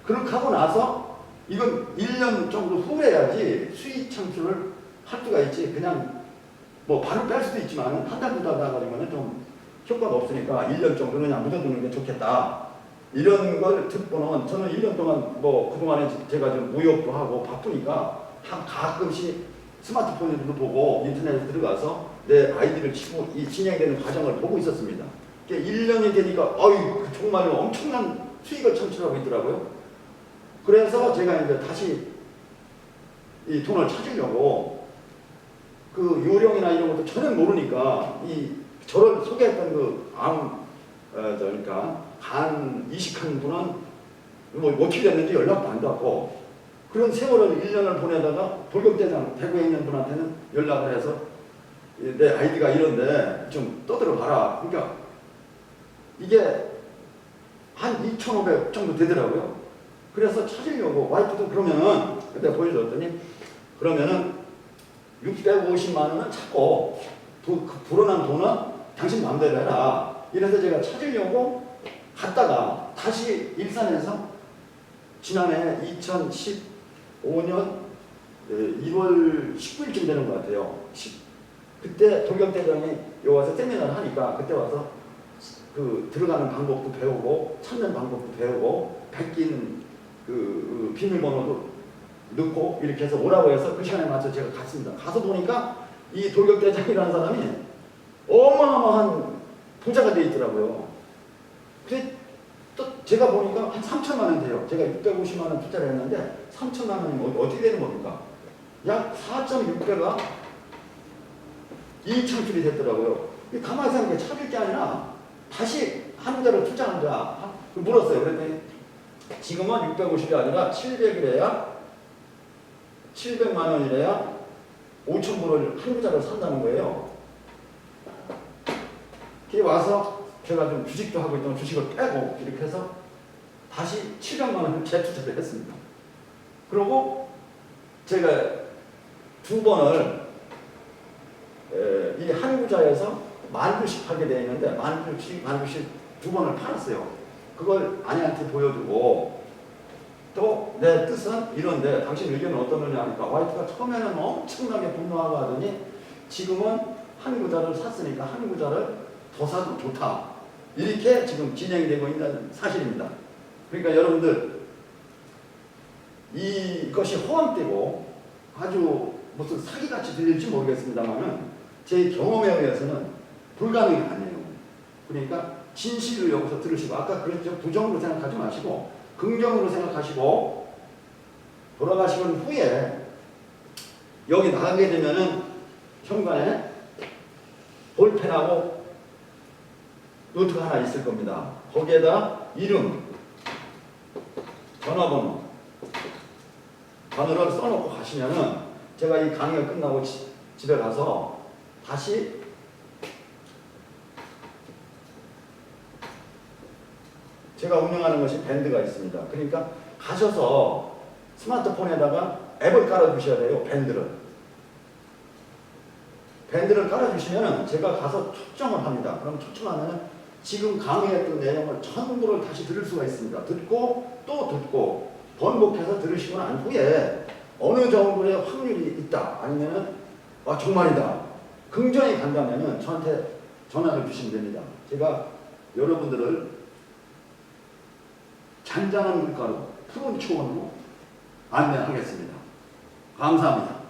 그렇게 하고 나서 이건 1년 정도 후래야지 수익 창출을 할 수가 있지. 그냥 뭐 바로 뺄 수도 있지만 한 달, 두 달 가지고는 좀 효과가 없으니까 1년 정도는 그냥 묻어두는 게 좋겠다. 이런 걸 듣고는 저는 1년 동안 뭐 그동안에 제가 좀 무역도 하고 바쁘니까 가끔씩 스마트폰으로도 보고 인터넷에 들어가서 내 아이디를 치고 이 진행되는 과정을 보고 있었습니다. 1년이 되니까 정말로 엄청난 수익을 창출하고 있더라고요. 그래서 제가 이제 다시 이 돈을 찾으려고 그 요령이나 이런 것도 전혀 모르니까 저를 소개했던 그러니까 간 이식한 분은 뭐 어떻게 됐는지 연락도 안 받고 그런 세월을 1년을 보내다가 돌격대장 대구에 있는 분한테는 연락을 해서 내 아이디가 이런데 좀 떠들어 봐라. 그러니까 이게 한 2,500 정도 되더라고요. 그래서 찾으려고 와이프도 그러면은 그때 보여줬더니 그러면은 650만 원은 찾고 그 불어난 돈은 당신 마음대로 해라. 이래서 제가 찾으려고 갔다가 다시 일산에서 지난해 2015년 1월 19일쯤 되는 것 같아요. 그때 돌격대장이 여기 와서 세미나를 하니까 그때 와서 그 들어가는 방법도 배우고 찾는 방법도 배우고 베낀 그 비밀번호도 넣고 이렇게 해서 오라고 해서 그 시간에 맞춰 제가 갔습니다. 가서 보니까 이 돌격대장이라는 사람이 어마어마한 부자가 돼 있더라고요. 근데 또 제가 보니까 한 3천만 원 돼요. 제가 650만 원 투자를 했는데 3천만 원이면 어떻게 되는 겁니까? 약 4.6배가 이익 창출이 됐더라고요. 가만히 생각해 찾을 게 아니라 다시 한 자를 투자하자 물었어요. 그랬더니 지금은 650이 아니라 700만 원이래야 5,000불을 한 구자를 산다는 거예요. 그게 와서 제가 좀 주식도 하고 있던 주식을 빼고 이렇게 해서 다시 700만 원을 재투자를 했습니다. 그리고 제가 두 번을 이 한 구자에서 10,000주씩 하게 되어 있는데 10,000주씩 두 번을 팔았어요. 그걸 아내한테 보여주고 또 내 뜻은 이런데 당신 의견은 어떠느냐 하니까 와이프가 처음에는 엄청나게 분노하고 하더니 지금은 한 구자를 샀으니까 한 구자를 더 사도 좋다. 이렇게 지금 진행이 되고 있는 사실입니다. 그러니까 여러분들 이것이 허황되고 아주 무슨 사기같이 들릴지 모르겠습니다만은 제 경험에 의해서는 불가능이 아니에요. 그러니까 진실을 여기서 들으시고 아까 그랬죠. 부정으로 생각하지 마시고 긍정으로 생각하시고 돌아가시는 후에 여기 나가게 되면은 현관에 볼펜하고 노트가 하나 있을 겁니다. 거기에다 이름, 전화번호, 번호를 써놓고 가시면은 제가 이 강의가 끝나고 집에 가서 다시 제가 운영하는 것이 밴드가 있습니다. 그러니까 가셔서 스마트폰에다가 앱을 깔아주셔야 돼요. 밴드를 깔아주시면 제가 가서 초청을 합니다. 그럼 초청하면 지금 강의했던 내용을 전부를 다시 들을 수가 있습니다. 듣고 또 듣고 번복해서 들으시고 난 후에 어느 정도의 확률이 있다 아니면 정말이다 긍정이 간다면 저한테 전화를 주시면 됩니다. 제가 여러분들을 잔잔한 물가로 푸른 초원으로 안내하겠습니다. 감사합니다.